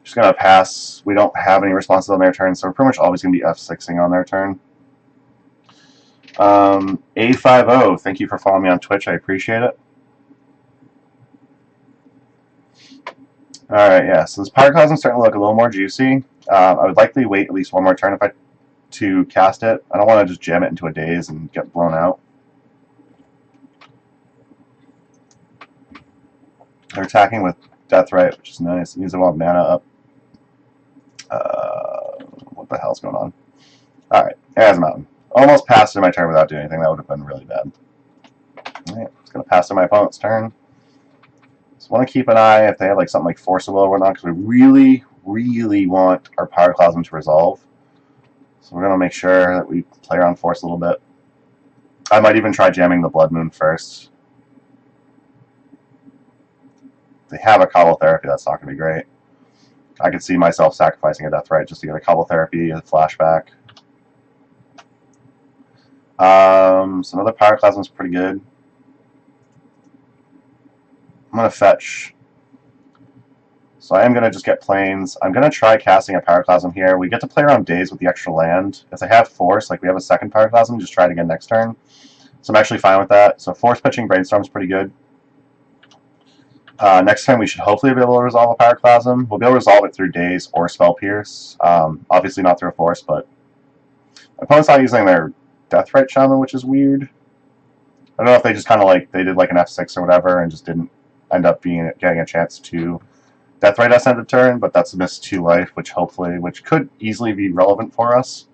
Just going to pass. We don't have any responses on their turn, so we're pretty much always going to be F6ing on their turn. A50, thank you for following me on Twitch. I appreciate it. Alright, yeah, so this Pyroclasm is starting to look a little more juicy. I would likely wait at least one more turn to cast it. I don't want to just jam it into a daze and get blown out. They're attacking with Deathrite, which is nice. It means they want mana up. What the hell's going on? Alright, there's a mountain. Almost passed in my turn without doing anything. That would have been really bad. Alright, it's going to pass in my opponent's turn. So I want to keep an eye if they have like something like Forcible or whatnot, because we really, really want our Pyroclasm to resolve. So we're going to make sure that we play around Force a little bit. I might even try jamming the Blood Moon first. If they have a Cobble Therapy, that's not going to be great. I could see myself sacrificing a Deathrite just to get a Cobble Therapy, a flashback. So another Pyroclasm is pretty good. I'm going to fetch. So I am going to just get planes. I'm going to try casting a Pyroclasm here. We get to play around days with the extra land. If they have Force, like we have a second Pyroclasm, just try it again next turn. So I'm actually fine with that. So Force pitching Brainstorm is pretty good. Next turn we should hopefully be able to resolve a Pyroclasm. We'll be able to resolve it through days or Spell Pierce. Obviously not through a Force, but my opponent's not using their Deathrite Shaman, which is weird. I don't know if they just kind of like, they did like an F6 or whatever and just didn't end up getting a chance to Deathrite us end of turn, but that's a miss 2 life, which could easily be relevant for us.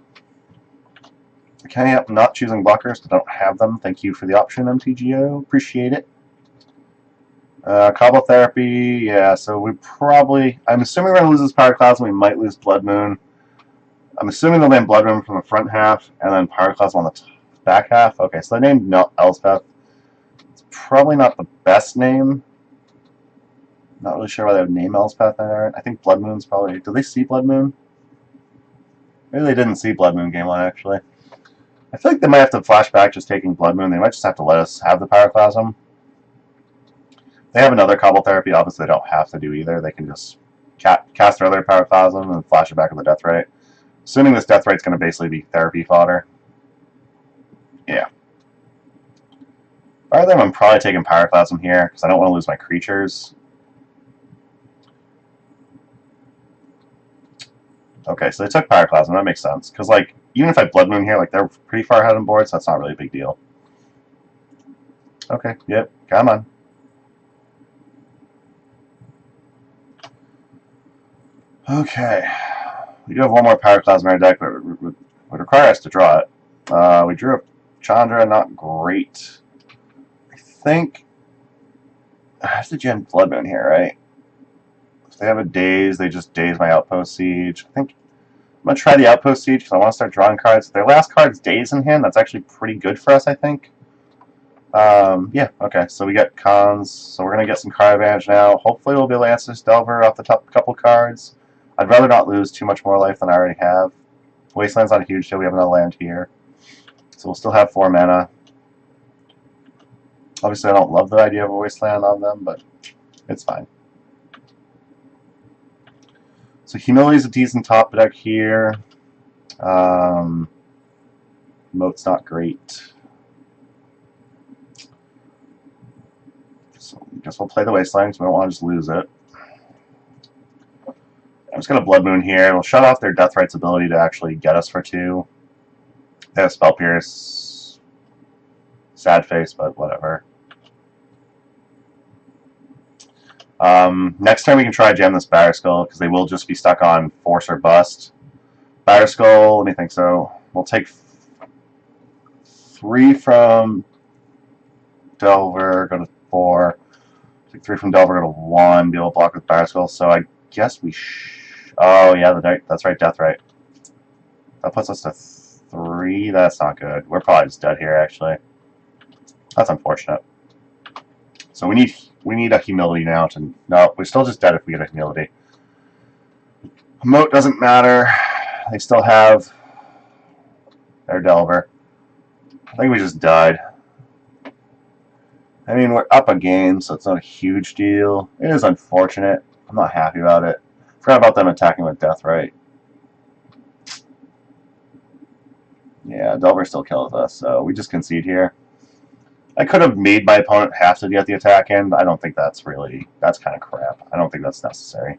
Okay, I'm not choosing blockers, I don't have them. Thank you for the option, MTGO. Appreciate it. Cobble Therapy, yeah, so we probably, I'm assuming we're going to lose this Pyroclasm, we might lose Blood Moon. I'm assuming they'll name Blood Moon from the front half, and then Pyroclasm on the back half. Okay, so they named Elspeth. It's probably not the best name. Not really sure why they would name Elspeth there. I think Blood Moon's probably... Did they see Blood Moon? Maybe they didn't see Blood Moon game 1, actually. I feel like they might have to flash back just taking Blood Moon. They might just have to let us have the Pyroclasm. They have another Cobble Therapy. Obviously, they don't have to do either. They can just cast their other Pyroclasm and flash it back with the Deathrite. Assuming this Deathrite's going to basically be therapy fodder. Yeah. If I were them, I'm probably taking Pyroclasm here, because I don't want to lose my creatures. Okay, so they took Pyroclasm. That makes sense. Because, like, even if I Blood Moon here, like, they're pretty far ahead on board, so that's not really a big deal. Okay, yep, come on. Okay. We do have one more Pyroclasm in our deck, but it would require us to draw it. We drew a Chandra, not great. I think I have to jam Blood Moon here, right? If they have a Daze, they just Daze my Outpost Siege. I think I'm going to try the Outpost Siege because I want to start drawing cards. If their last card's Daze in hand, that's actually pretty good for us, I think. Yeah, okay, so we get cons, so we're going to get some card advantage now. Hopefully we'll be able to answer this Delver off the top couple cards. I'd rather not lose too much more life than I already have. Wasteland's not a huge deal, we have another land here. So we'll still have 4 mana. Obviously I don't love the idea of a Wasteland on them, but it's fine. So Humility's a decent top deck here. Moat's not great. So I guess we'll play the Wasteland because we don't want to just lose it. I'm just going to Blood Moon here. It'll shut off their Deathright's ability to actually get us for 2. They have Spell Pierce. Sad face, but whatever. Next time we can try jam this Batterskull because they will just be stuck on Force or Bust. Batterskull, let me think. So we'll take 3 from Delver, go to 4. Take 3 from Delver, go to 1. Be able to block with Batterskull. So I guess we. Oh yeah, that's right, Deathrite. That puts us to 3. That's not good. We're probably just dead here, actually. That's unfortunate. So we need a Humility now to. No, we're still just dead if we get a Humility. Moat doesn't matter. They still have their Delver. I think we just died. I mean, we're up a game, so it's not a huge deal. It is unfortunate. I'm not happy about it. Forgot about them attacking with Deathrite. Yeah, Delver still kills us, so we just concede here. I could have made my opponent have to get the attack in, but I don't think that's kind of crap. I don't think that's necessary.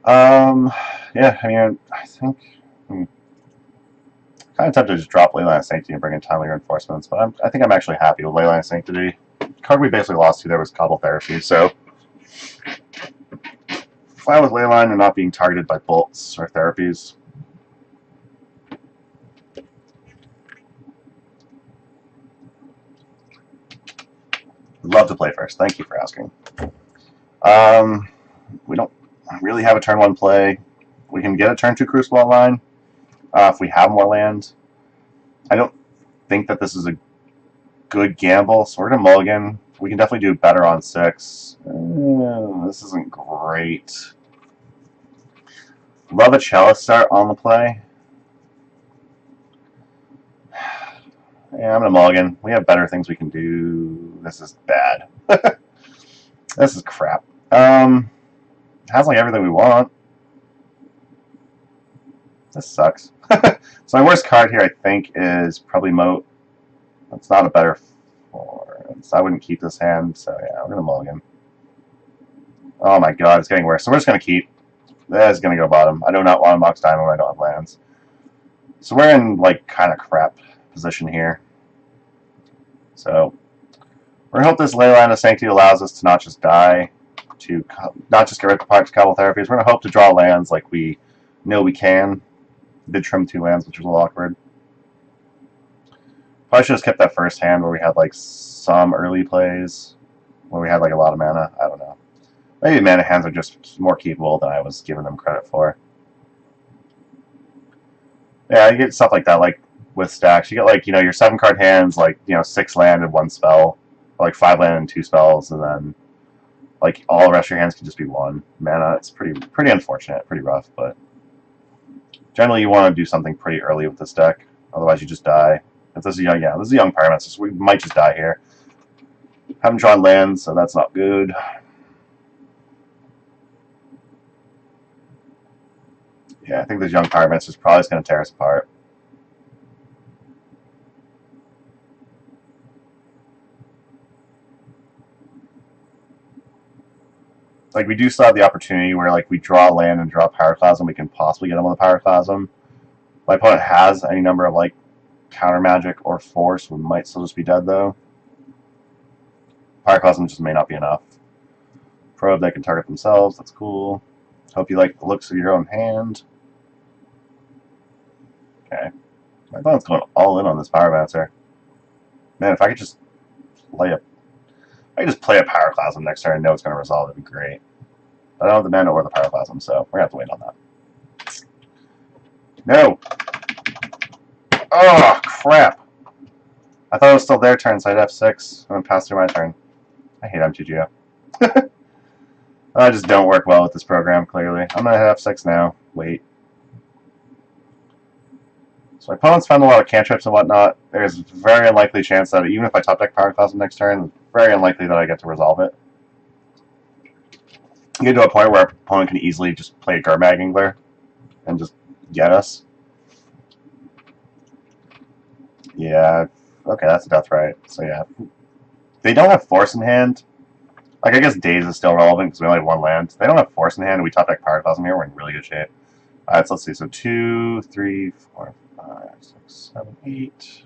Yeah, I mean, I think I'm kind of tempted to just drop Leyline of Sanctity and bring in Timely Reinforcements, but I think I'm actually happy with Leyline of Sanctity. The card we basically lost to there was Cobble Therapy, so fine with Leyline and not being targeted by bolts or therapies. Love to play first. Thank you for asking. We don't really have a turn 1 play. We can get a turn 2 Crucible online if we have more land. I don't think that this is a good gamble, so we're going to mulligan. We can definitely do better on 6. This isn't great. Love a Chalice start on the play. Yeah, I'm going to mulligan. We have better things we can do. This is bad. This is crap. Has like everything we want. This sucks. So my worst card here, I think, is probably Moat. That's not a better 4. So I wouldn't keep this hand, so yeah, we're going to mulligan. Oh my god, it's getting worse. So we're just going to keep. This is going to go bottom. I do not want to Mox Diamond when I don't have lands. So we're in, like, kind of crap position here. So we're going to hope this Leyline of Sanctity allows us to not just die, to not just get rid of the Cobble Therapies. We're going to hope to draw lands like we know we can. We did trim 2 lands, which was a little awkward. Probably should have kept that first hand where we had like some early plays, where we had like a lot of mana. I don't know. Maybe mana hands are just more capable than I was giving them credit for. Yeah, you get stuff like that, like with Stax. You get like, your 7-card hands, like, 6 land and 1 spell, or like 5 land and 2 spells, and then like all the rest of your hands can just be 1 mana. It's pretty unfortunate, pretty rough, but generally you want to do something pretty early with this deck, otherwise you just die. If this is young, yeah, this is a young Pyromancer, so we might just die here. Haven't drawn lands, so that's not good. Yeah, I think this young Pyromancer is probably going to tear us apart. Like, we do still have the opportunity where, like, we draw land and draw Pyroclasm, we can possibly get him with a Pyroclasm. My opponent has any number of, like, counter magic or force. We might still just be dead, though. Pyroclasm just may not be enough. Probe, they can target themselves. That's cool. Hope you like the looks of your own hand. Okay. My opponent's going all in on this Pyromancer. Man, if I could just play a... I could just play a Pyroclasm next turn and know it's going to resolve. It'd be great. But I don't have the mana or the Pyroclasm, so we're going to have to wait on that. No! Oh, crap! I thought it was still their turn, so I'd F6 and then pass through my turn. I hate MTGO. I just don't work well with this program, clearly. I'm going to hit F6 now. Wait. So my opponent's found a lot of cantrips and whatnot. There's a very unlikely chance that even if I top deck Pyroclasm next turn, it's very unlikely that I get to resolve it. You get to a point where our opponent can easily just play a Gurmag Angler and just get us. Yeah, okay, that's a death right. So yeah. They don't have Force in hand. Like, I guess Daze is still relevant because we only have one land. They don't have Force in hand and we top deck Pyroclasm here, we're in really good shape. Alright, so let's see. So 2, 3, 4, 5, 6, 7, 8.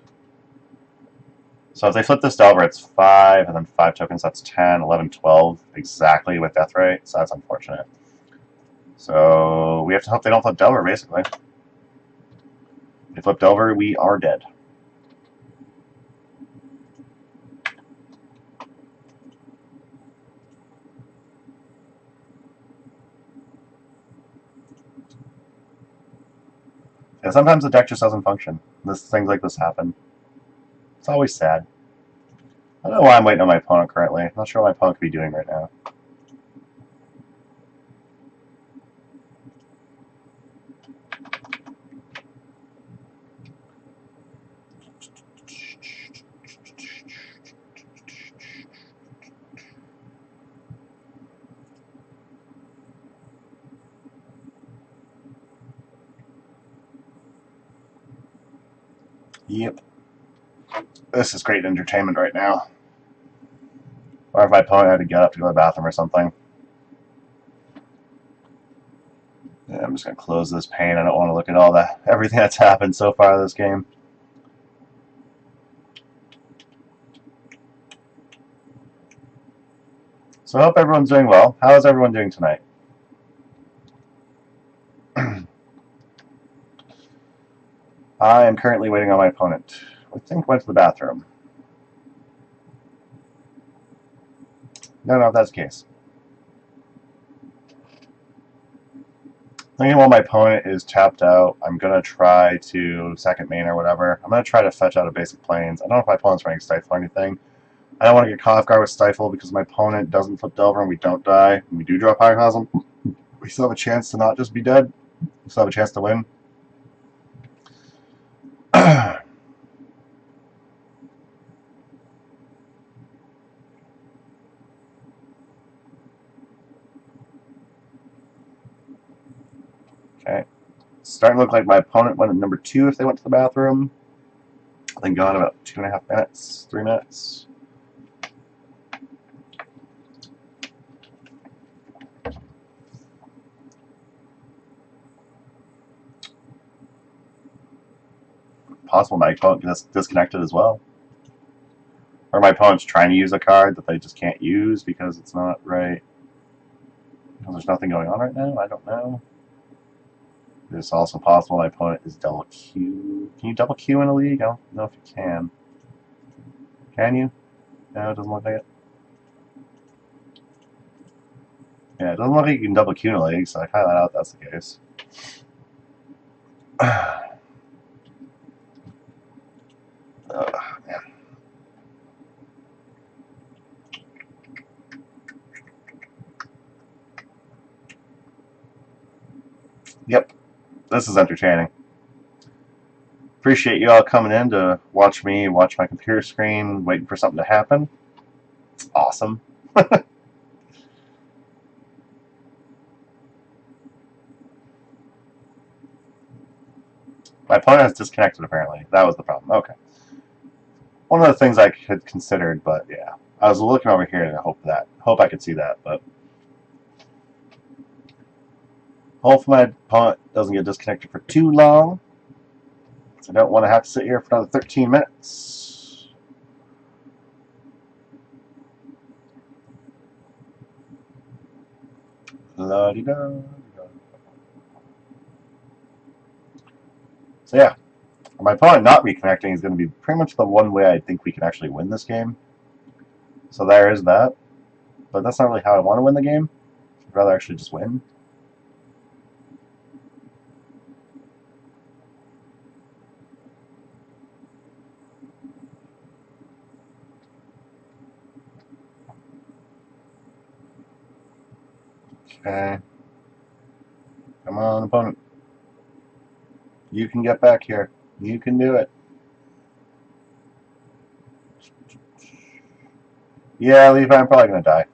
So if they flip this Delver, it's 5, and then 5 tokens, that's 10, 11, 12, exactly with Death Ray, so that's unfortunate. So we have to hope they don't flip Delver, basically. If they flip Delver, we are dead. Yeah, sometimes the deck just doesn't function. Things like this happen. It's always sad. I don't know why I'm waiting on my opponent currently. I'm not sure what my opponent could be doing right now. Yep. This is great entertainment right now. Or if my opponent had to get up to go to the bathroom or something. Yeah, I'm just going to close this pane. I don't want to look at all everything that's happened so far this game. So I hope everyone's doing well. How is everyone doing tonight? I am currently waiting on my opponent. I think went to the bathroom. No, if that's the case. Thinking while my opponent is tapped out, I'm going to try to second main or whatever. I'm going to try to fetch out of basic planes. I don't know if my opponent's running Stifle or anything. I don't want to get caught off guard with Stifle because my opponent doesn't flip Delver and we don't die. And we do draw Pyroclasm. We still have a chance to not just be dead. We still have a chance to win. Okay. It's starting to look like my opponent went at number 2 if they went to the bathroom. I think gone about 2.5 minutes, 3 minutes. Possible my opponent gets disconnected as well. Or my opponent's trying to use a card that they just can't use because it's not right. Because there's nothing going on right now? I don't know. It's also possible my opponent is double Q. Can you double Q in a league? I don't know if you can. Can you? No, it doesn't look like it. Yeah, it doesn't look like you can double Q in a league, so I find that out if that's the case. Man. Yep, this is entertaining. Appreciate you all coming in to watch me watch my computer screen, waiting for something to happen. It's awesome. My opponent has disconnected, apparently. That was the problem. Okay. One of the things I had considered, but yeah. I was looking over here and I hope I could see that, but hopefully my opponent doesn't get disconnected for too long. I don't want to have to sit here for another 13 minutes. La-di-da. So yeah, my opponent not reconnecting is going to be pretty much the one way I think we can actually win this game. So there is that. But that's not really how I want to win the game. I'd rather actually just win. Okay. Come on, opponent. You can get back here. You can do it. Yeah, Levi, I'm probably going to die.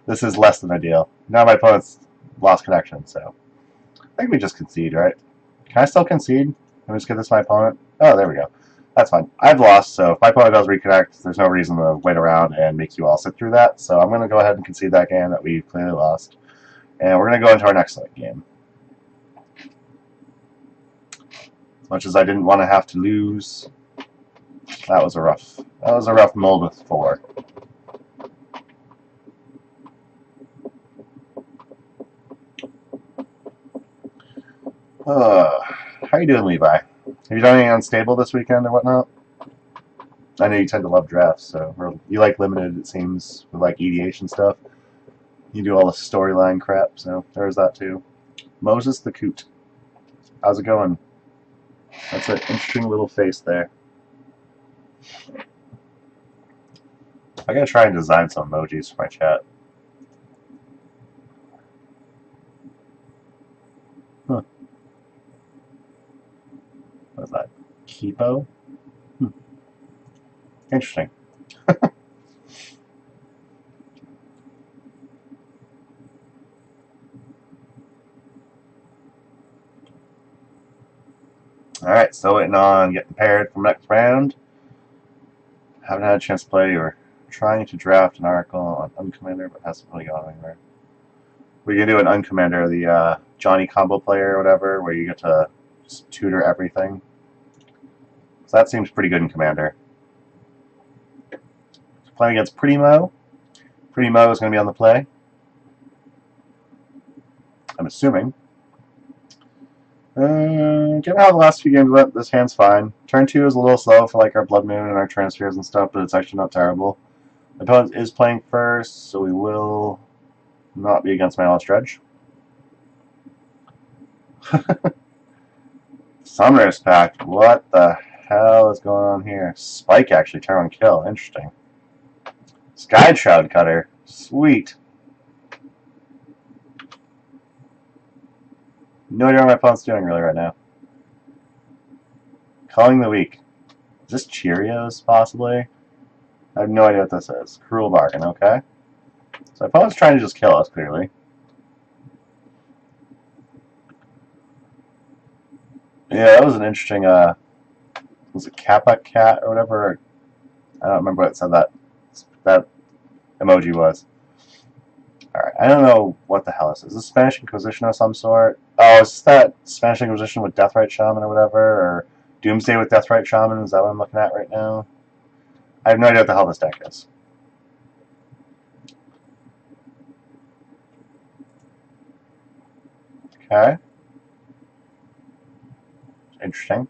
This is less than ideal. Now my opponent's lost connection, so I think we just concede, right? Can I still concede? Let me just get this to my opponent. Oh, there we go. That's fine. I've lost, so if my opponent does reconnect, there's no reason to wait around and make you all sit through that. So I'm going to go ahead and concede that game that we clearly lost. And we're going to go into our next game. As much as I didn't want to have to lose, that was a rough mold with 4. How you doing, Levi? Have you done anything unstable this weekend or whatnot? I know you tend to love drafts, so or you like limited, it seems, with like EDH and stuff. You do all the storyline crap, so there's that too. Moses the Coot. How's it going? That's an interesting little face there. I gotta try and design some emojis for my chat. Huh. What is that? Kipo? Interesting. Alright, still waiting on getting paired for next round. Haven't had a chance to play or trying to draft an article on Uncommander, but hasn't really gone anywhere. We can do an Uncommander, the Johnny Combo player or whatever, where you get to just tutor everything. So that seems pretty good in Commander. Playing against Pretty Mo. Pretty Mo is going to be on the play. I'm assuming. Given how the last few games went, this hand's fine. Turn 2 is a little slow for like our Blood Moon and our transfers and stuff, but it's actually not terrible. My opponent is playing first, so we will not be against Manaless Dredge. Summoner's Pact. What the hell is going on here? Spike actually, turn 1 kill. Interesting. Sky Shroud Cutter. Sweet. No idea what my opponent's doing really right now. Calling the Weak. Is this Cheerios, possibly? I have no idea what this is. Cruel Bargain, okay. So my opponent's trying to just kill us, clearly. Yeah, that was an interesting, was it Kappa Cat or whatever? I don't remember what it said that emoji was. Alright, I don't know what the hell this is. Is this Spanish Inquisition of some sort? Oh, is this that Spanish Inquisition with Deathrite Shaman or whatever? Or Doomsday with Deathrite Shaman? Is that what I'm looking at right now? I have no idea what the hell this deck is. Okay. Interesting.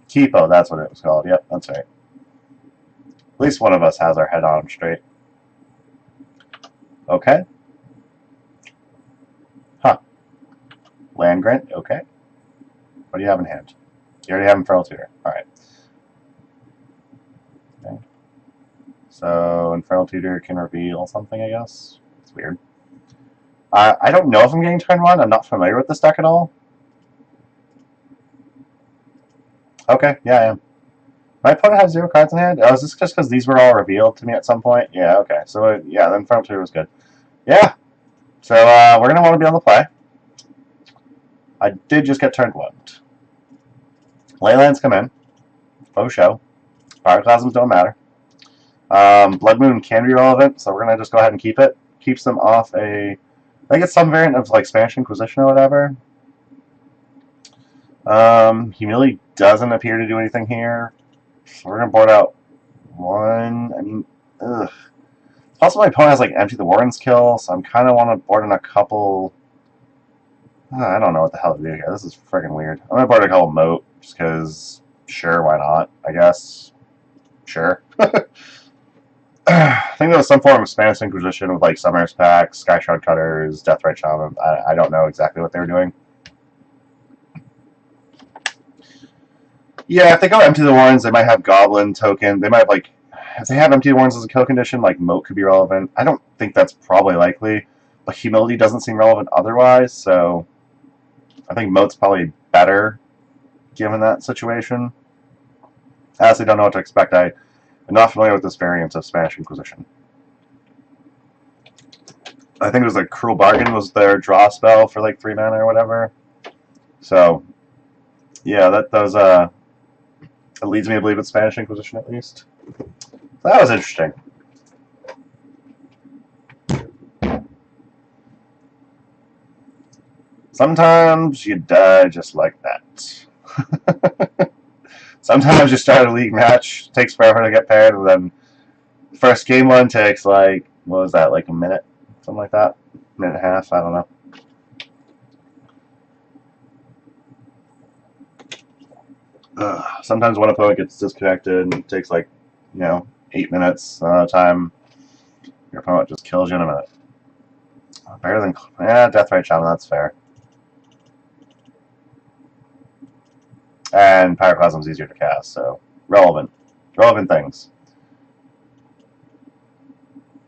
Kipo, that's what it was called. Yep, that's right. At least one of us has our head on straight. Okay. Huh. Land Grant, okay. What do you have in hand? You already have Infernal Tutor. Alright. Okay. So, Infernal Tutor can reveal something, I guess. It's weird. I don't know if I'm getting turn 1. I'm not familiar with this deck at all. Okay, yeah, I am. My opponent has 0 cards in hand? Oh, is this just because these were all revealed to me at some point? Yeah, okay. So, yeah, then Infernal Tutor was good. Yeah. So, we're going to want to be on the play. I did just get turned 1. Leylands come in. Faux show. Pyroclasms don't matter. Blood Moon can be relevant, so we're going to just go ahead and keep it. Keeps them off a... I think it's some variant of like Spanish Inquisition or whatever. Humility doesn't appear to do anything here. So we're going to board out 1. I mean, ugh. Plus, my opponent has like Empty the Warden's kill, so I'm kind of want to board in a couple. I don't know what the hell to do here. This is freaking weird. I'm gonna board a couple Moat just because. Sure, why not? I guess. Sure. I think there was some form of Spanish Inquisition with like Summoner's Pack, Sky Shroud Cutters, Deathrite Shaman. I don't know exactly what they were doing. Yeah, if they go Empty the Warrens, they might have Goblin token. They might have like, if they have Empty the Warrens as a kill condition, like Moat could be relevant. I don't think that's probably likely, but Humility doesn't seem relevant otherwise, so I think Moat's probably better given that situation. I honestly don't know what to expect. I'm not familiar with this variant of Spanish Inquisition. I think it was like Cruel Bargain was their draw spell for like 3 mana or whatever. So, yeah, that does, it leads me to believe it's Spanish Inquisition at least. So that was interesting. Sometimes you die just like that. Sometimes you start a league match, takes forever to get paired, and then first game one takes like, what was that, like a minute? Something like that? Minute and a half, I don't know. Sometimes one opponent gets disconnected and it takes like, 8 minutes time. Your opponent just kills you in a minute. Better than, Deathrite Shaman, that's fair. And Pyroclasm's easier to cast, so relevant things.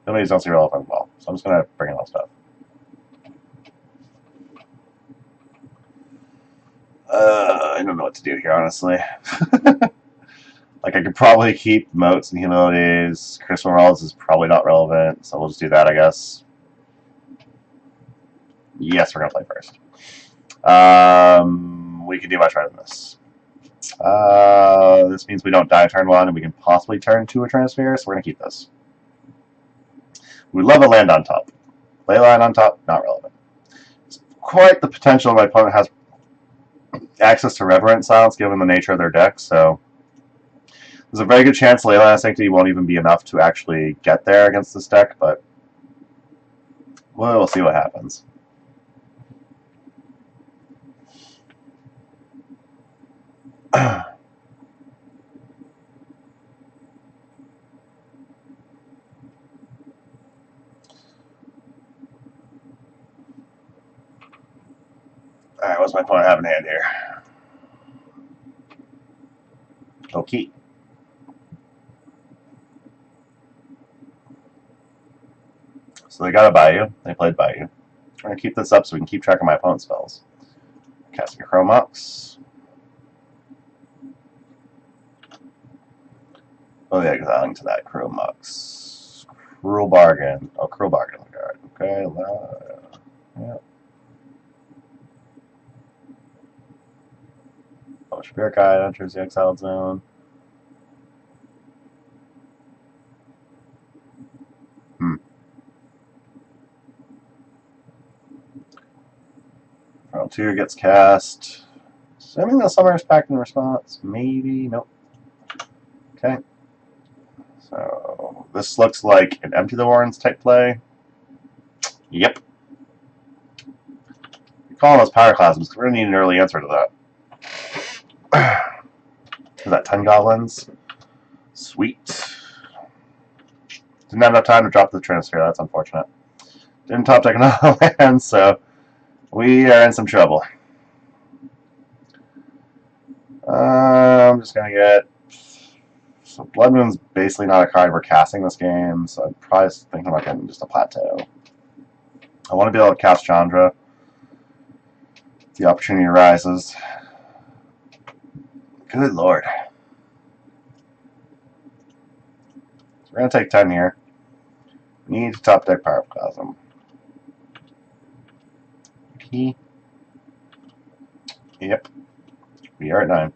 Abilities don't see relevant well, so I'm just gonna bring in all stuff. I don't know what to do here, honestly. Like, I could probably keep Moats and Humilities. Crystal Emeralds is probably not relevant, so we'll just do that, I guess. Yes, we're gonna play first. We can do much better than this. This means we don't die turn 1, and we can possibly turn 2 Eternal Sphere, so we're going to keep this. We love a land on top. Leyline on top, not relevant. It's quite the potential my opponent has access to Reverent Silence, given the nature of their deck, so there's a very good chance Leyline Sanctity won't even be enough to actually get there against this deck, but we'll see what happens. Alright, what's my opponent have in hand here? Okay. So they got a Bayou. They played Bayou. We're going to keep this up so we can keep track of my opponent's spells. Casting a Chromux. Oh, yeah, exiling to that Chromux. Cruel Bargain. Oh, Cruel Bargain on the card. Okay, yeah. Oh, Spirit Guide enters the exiled zone. Round 2 gets cast. Assuming the Summoner's Pact in response. Maybe. Nope. Okay. So this looks like an Empty the Warrens type play. Yep. You're calling those Pyroclasms because we're going to need an early answer to that. Is that 10 Goblins? Sweet. Didn't have enough time to drop the transfer. That's unfortunate. Didn't top deck another land, so we are in some trouble. I'm just going to get... So Blood Moon's basically not a card we're casting this game, so I'm probably thinking about getting just a Plateau. I want to be able to cast Chandra if the opportunity arises. Good lord. So we're going to take 10 here. We need to top deck Pyroclasm. Key. Yep. We are at 9.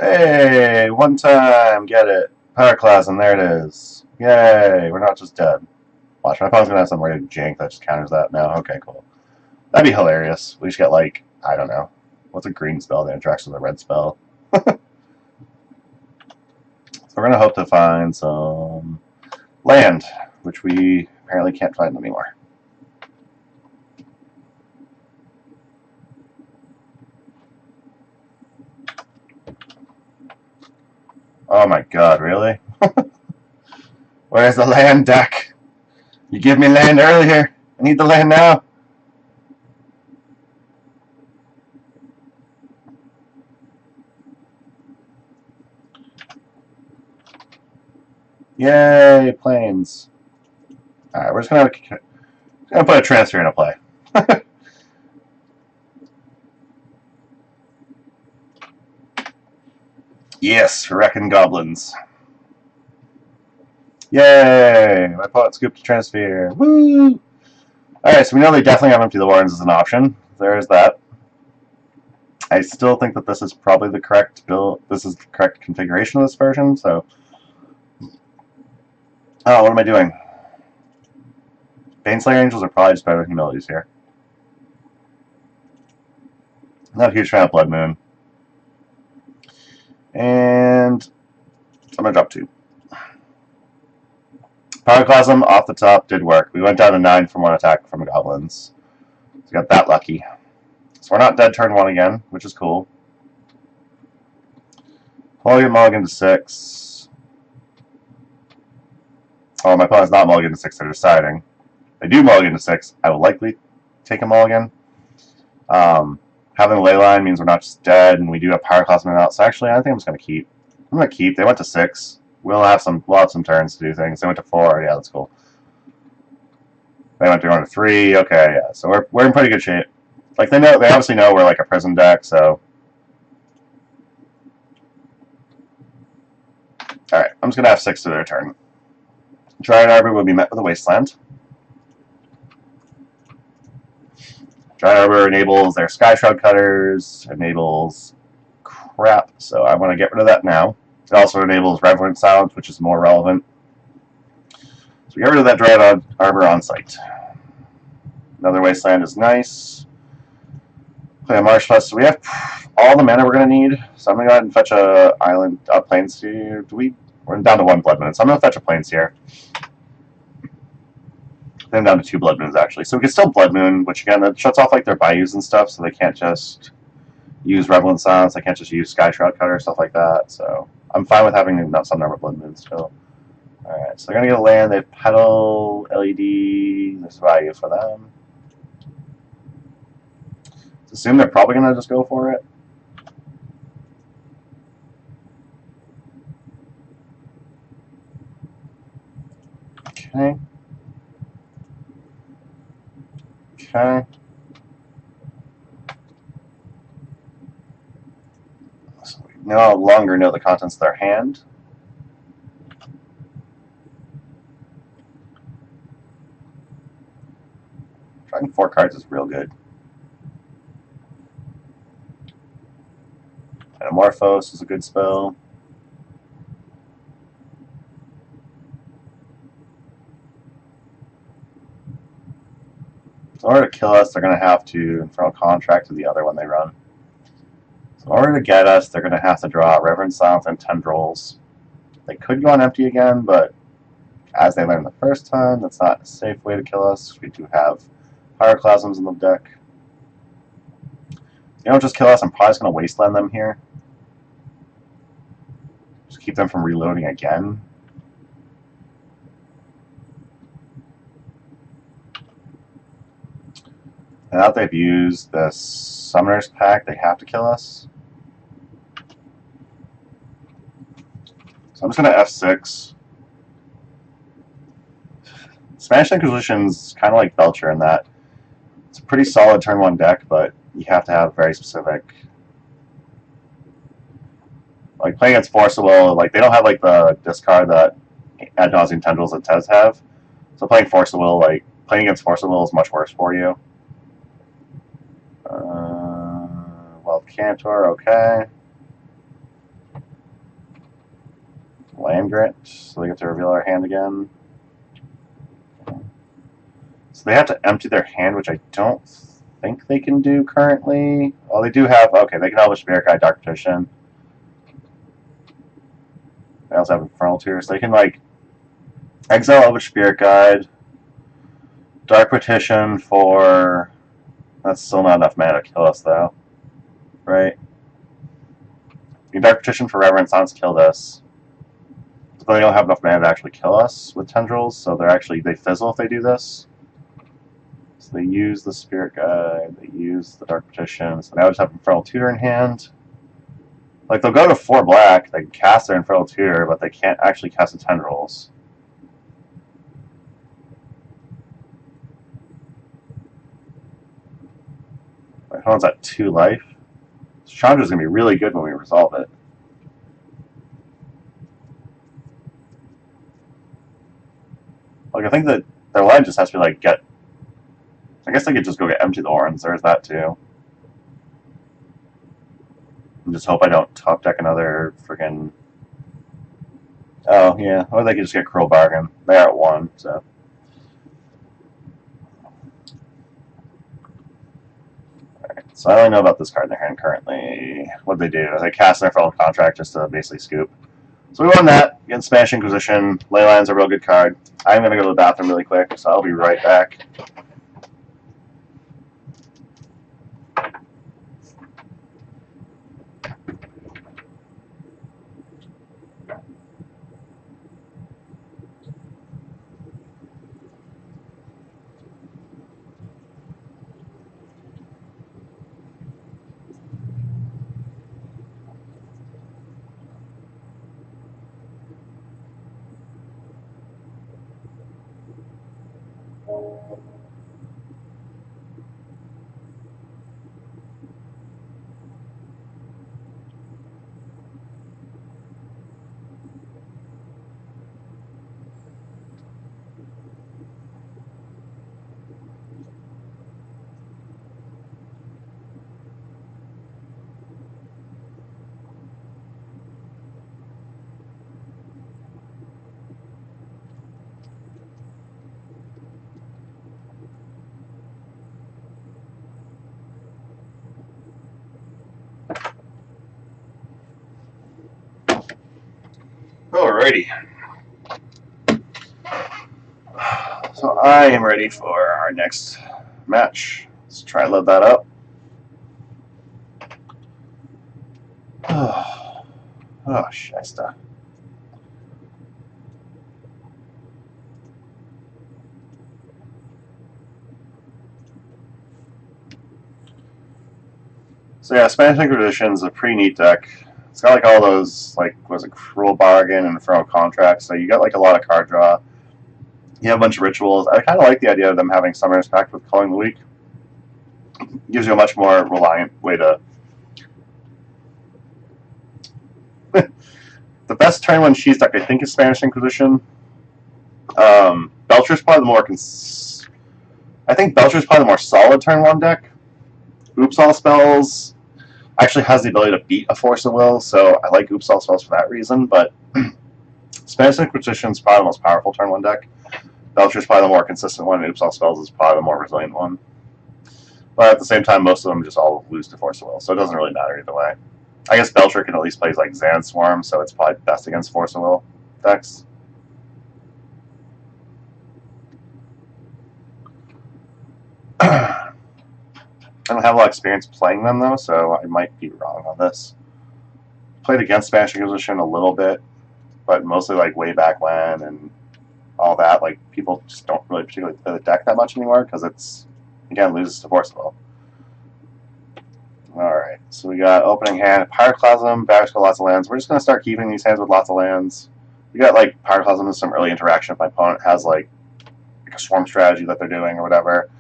Hey, one time, get it. Pyroclasm, there it is. Yay, we're not just dead. Watch, my opponent's gonna have some weird jank that just counters that. No, okay, cool. That'd be hilarious. We just get like, I don't know. What's a green spell that interacts with a red spell? So we're going to hope to find some land, which we apparently can't find anymore. Oh my god, really? Where's the land, deck? You give me land earlier. I need the land now. Yay, planes. Alright, we're just gonna put a transfer into play. Yes, reckon goblins. Yay! My opponent scooped a transfer. Woo! Alright, so we know they definitely have Empty the Warrens as an option. There's that. I still think that this is probably the correct build. This is the correct configuration of this version, so. Oh, what am I doing? Baneslayer Angels are probably just better than Humilities here. Not a huge fan of Blood Moon. And I'm going to drop 2. Pyroclasm off the top did work. We went down to 9 from 1 attack from Goblins. So we got that lucky. So we're not dead turn 1 again, which is cool. Mulligan to 6. Oh, my opponent's not mulligan to 6, they're deciding. If they do mulligan to 6, I will likely take a mulligan. Having a ley line means we're not just dead, and we do have Pyroclasm out. So actually, I think I'm just going to keep. I'm going to keep. They went to 6. We'll have some turns to do things. They went to 4. Yeah, that's cool. They went to 3. Okay, yeah. So we're in pretty good shape. Like they obviously know we're like a prison deck. So all right, I'm just going to have 6 to their turn. Dryad Arbor will be met with a Wasteland. Dryad Arbor enables their Sky Shroud Cutters, enables crap, so I want to get rid of that now. It also enables Reverent Sounds, which is more relevant. So get rid of that Dryad Arbor on site. Another Wasteland is nice. Play a Marsh Fest. So we have all the mana we're going to need. So I'm going to go ahead and fetch a island, plains here. We're down to 1 Blood Moon, so I'm going to fetch a plains here. Then down to 2 Blood Moons, actually. So we can still Blood Moon, which again, that shuts off like their bayous and stuff, so they can't just use Revelant Silence, they can't just use Sky Shroud Cutter, stuff like that. So I'm fine with having some number of Blood Moons still. Alright, so they're going to get a land. They have Petal, LED, there's value for them. Let's assume they're probably going to just go for it. Okay. Okay. So we no longer know the contents of their hand. Drawing 4 cards is real good. Metamorphose is a good spell. In order to kill us, they're going to have to Infernal Contract to the other one they run. So in order to get us, they're going to have to draw Reverend Silence and Tendrils. They could go on empty again, but as they learned the first time, that's not a safe way to kill us. We do have Pyroclasms in the deck. They don't just kill us, I'm probably just going to Wasteland them here. Just keep them from reloading again. Now that they've used the Summoner's Pact, they have to kill us. So I'm just going to F6. Spanish Inquisition's kind of like Belcher in that it's a pretty solid turn 1 deck, but you have to have very specific. Like playing against Force of Will, like they don't have like the discard that Ad Nauseam Tendrils and Tez have. So playing Force of Will, like playing against Force of Will is much worse for you. Wild Cantor, okay. Land Grit, so they get to reveal our hand again. So they have to empty their hand, which I don't think they can do currently. Well, they do have, okay, they can Elvish Spirit Guide, Dark Petition. They also have Infernal Tier, so they can like exile Elvish Spirit Guide, Dark Petition for. That's still not enough mana to kill us, though, right? You can Dark Petition for Reverence on us, kill this. But they don't have enough mana to actually kill us with Tendrils, so they fizzle if they do this. So they use the Spirit Guide, they use the Dark Petition, so now I just have Infernal Tutor in hand. Like, they'll go to 4 black, they can cast their Infernal Tutor, but they can't actually cast the Tendrils. My opponent's at 2 life. Chandra's going to be really good when we resolve it. Like, I think that their line just has to be, like, get... I guess they could just go get Empty the Horns. There's that, too. And just hope I don't top deck another friggin'... Oh, yeah. Or they could just get Cruel Bargain. They are at 1, so... Alright, so I don't know about this card in their hand currently. What do? They cast their fellow contract just to basically scoop. So we won that against Spanish Inquisition. Leyline's a real good card. I'm going to go to the bathroom really quick, so I'll be right back. Alrighty. So I am ready for our next match. Let's try and load that up. Oh, Shasta. So yeah, Spanish Inquisition is a pretty neat deck. It's got like all those, like, was it Cruel Bargain and Infernal Contract, so you got like a lot of card draw. You have a bunch of rituals. I kind of like the idea of them having Summoner's Pact with Culling the Weak. It gives you a much more reliant way to... The best turn 1 cheese deck, I think, is Spanish Inquisition. Belcher's probably the more... I think Belcher's probably the more solid turn 1 deck. Oops All Spells actually has the ability to beat a Force of Will, so I like Oops All Spells for that reason, but Spanish Inquisition is probably the most powerful turn 1 deck. Belcher's probably the more consistent one, and Oops All Spells is probably the more resilient one. But at the same time, most of them just all lose to Force of Will, so it doesn't really matter either way. I guess Belcher can at least play like Xan Swarm, so it's probably best against Force of Will decks. I don't have a lot of experience playing them, though, so I might be wrong on this. Played against Spanish Inquisition a little bit, but mostly like way back when and all that. Like, people just don't really particularly play the deck that much anymore because it's, again, loses to Force of Will. Alright, so we got opening hand, Pyroclasm, Bag's got lots of lands. We're just going to start keeping these hands with lots of lands. We got like Pyroclasm and some early interaction if my opponent has like a swarm strategy that they're doing or whatever.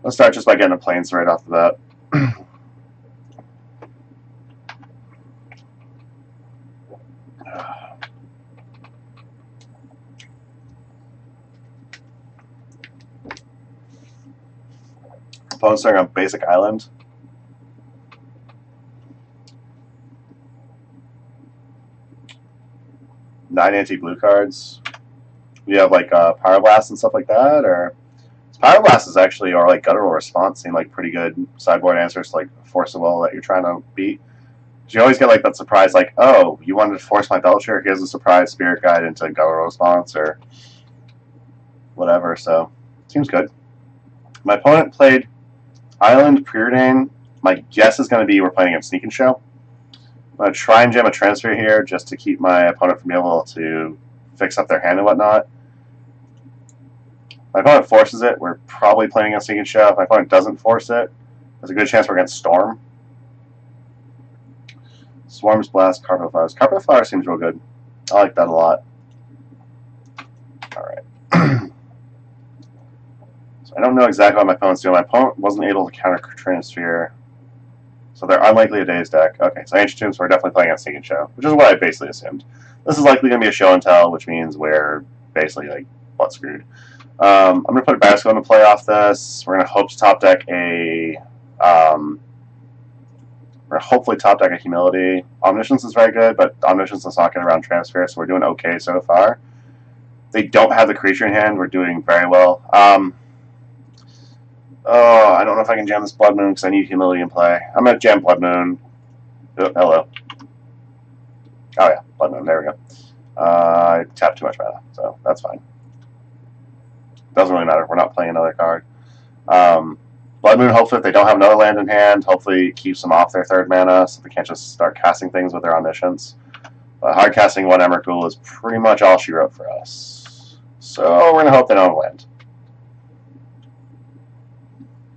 Let's start just by getting a Plains right off the bat. Opponent's starting on basic island. Nine anti-blue cards. You have like Pyroblast and stuff like that, or Pyroblast is actually, or like Guttural Response seem like pretty good sideboard answers to like Force of Will that you're trying to beat. You always get like that surprise, like, oh, you wanted to force my Belcher? Here's a surprise Spirit Guide into Guttural Response or whatever. So seems good. My opponent played Island Preordain. My guess is going to be we're playing against Sneak and Show. I'm going to try and jam a transfer here just to keep my opponent from being able to fix up their hand and whatnot. My opponent forces it. We're probably playing against Sneak and Show. If my opponent doesn't force it, there's a good chance we're against Storm. Swarms, Blast, Carpet of Flowers. Carpet of Flowers seems real good. I like that a lot. Alright. So I don't know exactly what my opponent's doing. My opponent wasn't able to counter Trinosphere. So they're unlikely a Daze deck. Okay, so Ancient Tombs, we're definitely playing against Sneak and Show, which is what I basically assumed. This is likely going to be a show and tell, which means we're basically like butt screwed. I'm going to put a Basco into play off this. We're going to hope to top deck a... we're going to hopefully top deck a Humility. Omniscience is very good, but Omniscience is not getting around Transfer, so we're doing okay so far. They don't have the creature in hand. We're doing very well. Oh, I don't know if I can jam this Blood Moon because I need Humility in play. I'm going to jam Blood Moon. Oh, hello. Oh, yeah. Blood Moon. There we go. I tapped too much mana, so that's fine. Doesn't really matter. We're not playing another card. Blood Moon, hopefully, if they don't have another land in hand, hopefully keeps them off their third mana so they can't just start casting things with their Omniscience. But hard casting one Emrakul is pretty much all she wrote for us. So we're going to hope they don't have land.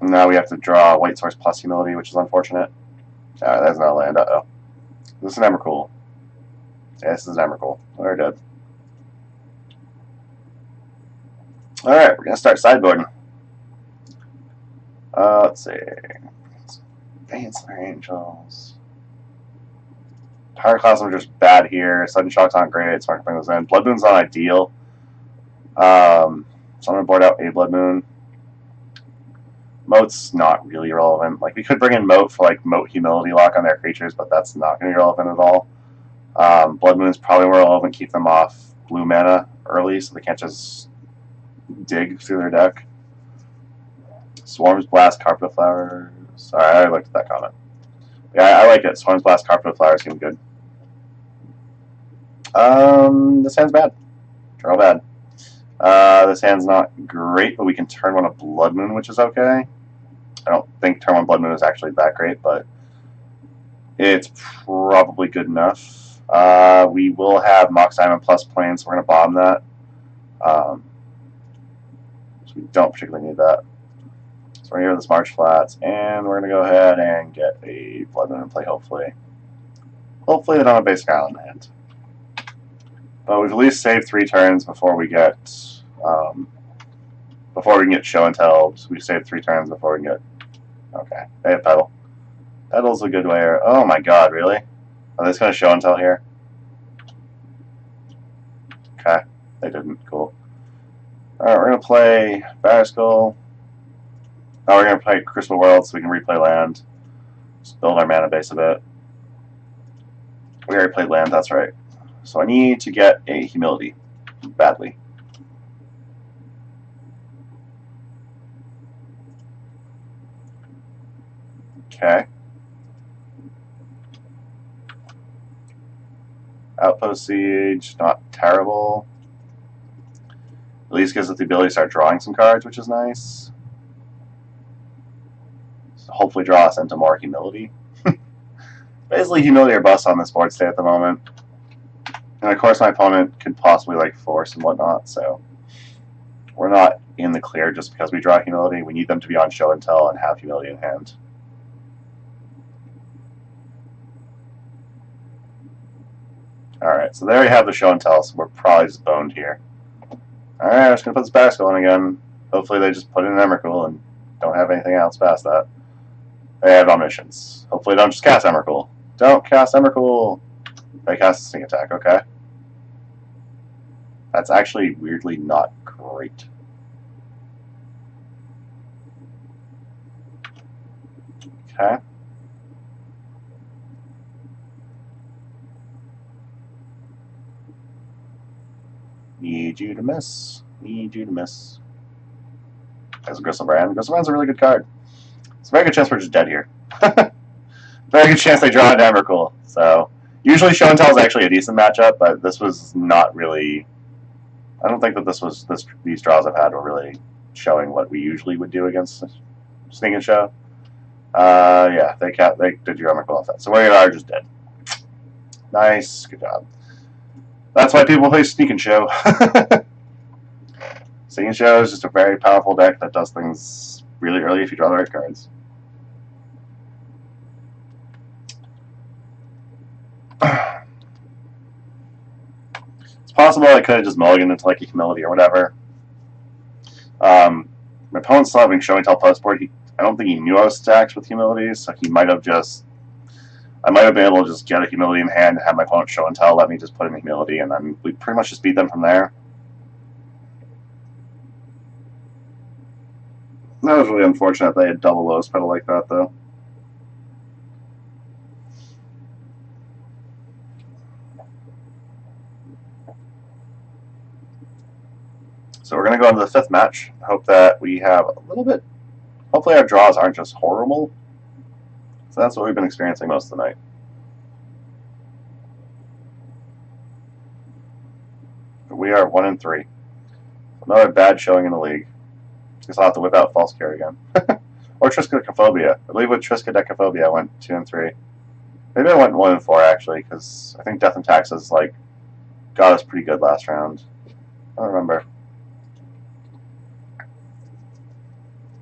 Now we have to draw White Source plus Humility, which is unfortunate. That's not land. Uh-oh. This is an Emrakul. Yeah, this is an Emrakul. We're good. Alright, we're going to start sideboarding. Let's see. Dancing Angels. Pyroclasm are just bad here. Sudden Shock's not great. It's hard to bring those in. Blood Moon's not ideal. So I'm going to board out a Blood Moon. Moat's not really relevant. Like, we could bring in Moat for, like, Moat Humility lock on their creatures, but that's not going to be relevant at all. Blood Moon's probably more relevant. Keep them off blue mana early so they can't just dig through their deck. Swarms, Blast, Carpet of Flowers. Alright, I looked at that comment. Yeah, I like it. Swarms, Blast, Carpet of Flowers seem good. This hand's bad. Real bad. This hand's not great, but we can turn one of Blood Moon, which is okay. I don't think turn one Blood Moon is actually that great, but it's probably good enough. We will have Mox Diamond plus Plane, so we're going to bomb that. So we don't particularly need that. So we're here with this March Flats, and we're going to go ahead and get a Blood Moon in play, hopefully. Hopefully they don't have Basic Island in hand. But we've at least saved 3 turns before we get show and tell. So we saved 3 turns before we can get. Okay, they have Pedal. Pedal's a good way. Oh my God, really? Are they just gonna show and tell here? Okay, they didn't. Cool. All right, we're gonna play Barraskull. Now we're gonna play Crystal World so we can replay land. Just build our mana base a bit. We already played land. That's right. So I need to get a Humility badly. Okay. Outpost Siege, not terrible. At least gives us the ability to start drawing some cards, which is nice. So hopefully draw us into more Humility. Basically, Humility or bust on this board state at the moment. And of course my opponent could possibly like force and whatnot, so we're not in the clear just because we draw Humility. We need them to be on show and tell and have Humility in hand. Alright, so there you have the show and tell, so we're probably just boned here. Alright, I'm just going to put this Basco in again. Hopefully they just put in an Emrakul and don't have anything else past that. They have Omniscience. Hopefully they don't just cast Emrakul. Don't cast Emrakul! They cast a sneak attack, okay. That's actually weirdly not great. Okay. Need you to miss. Need you to miss. There's a Gristlebrand. Gristlebrand's a really good card. It's a very good chance we're just dead here. very good chance they draw an Emrakul. So usually Show and Tell is actually a decent matchup, but this was not really. I don't think that these draws I've had were really showing what we usually would do against Sneak and Show. Yeah, they did your Emrakul off that. So we are just dead. Nice, good job. That's why people play Sneak and Show. Sneak and Show is just a very powerful deck that does things really early if you draw the right cards. It's possible I could have just mulliganed into like a Humility or whatever. My opponent's still having Show and Tell post board. I don't think he knew I was stacked with Humilities, so he might have just. I might have been able to just get a Humility in hand and have my opponent Show and Tell, let me just put him in Humility, and then we pretty much just beat them from there. That was really unfortunate they had double Lotus Petal like that, though. So we're going to go into the fifth match. Hope that we have a little bit. Hopefully our draws aren't just horrible. So that's what we've been experiencing most of the night. But we are 1-3. Another bad showing in the league. Guess I'll have to whip out False Cure again. Or Triskaidekaphobia. I believe with Triskaidekaphobia I went 2-3. Maybe I went 1-4 actually, because I think Death and Taxes like got us pretty good last round. I don't remember.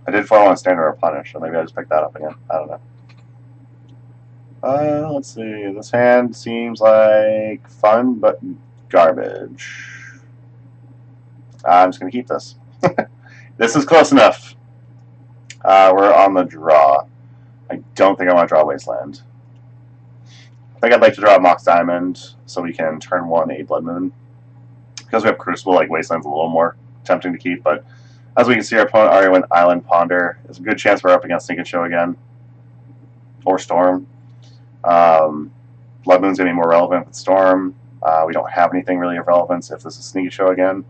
I did 4-1 Standard or Punish, so maybe I just picked that up again. I don't know. Let's see. This hand seems like fun, but garbage. I'm just going to keep this. This is close enough. We're on the draw. I don't think I want to draw Wasteland. I think I'd like to draw Mox Diamond so we can turn 1 a Blood Moon. Because we have Crucible, like Wasteland's a little more tempting to keep, but as we can see, our opponent already went Island Ponder. There's a good chance we're up against Sneak and Show again. Or Storm. Blood Moon's going to be more relevant with Storm. We don't have anything really of relevance if this is Sneak and Show again.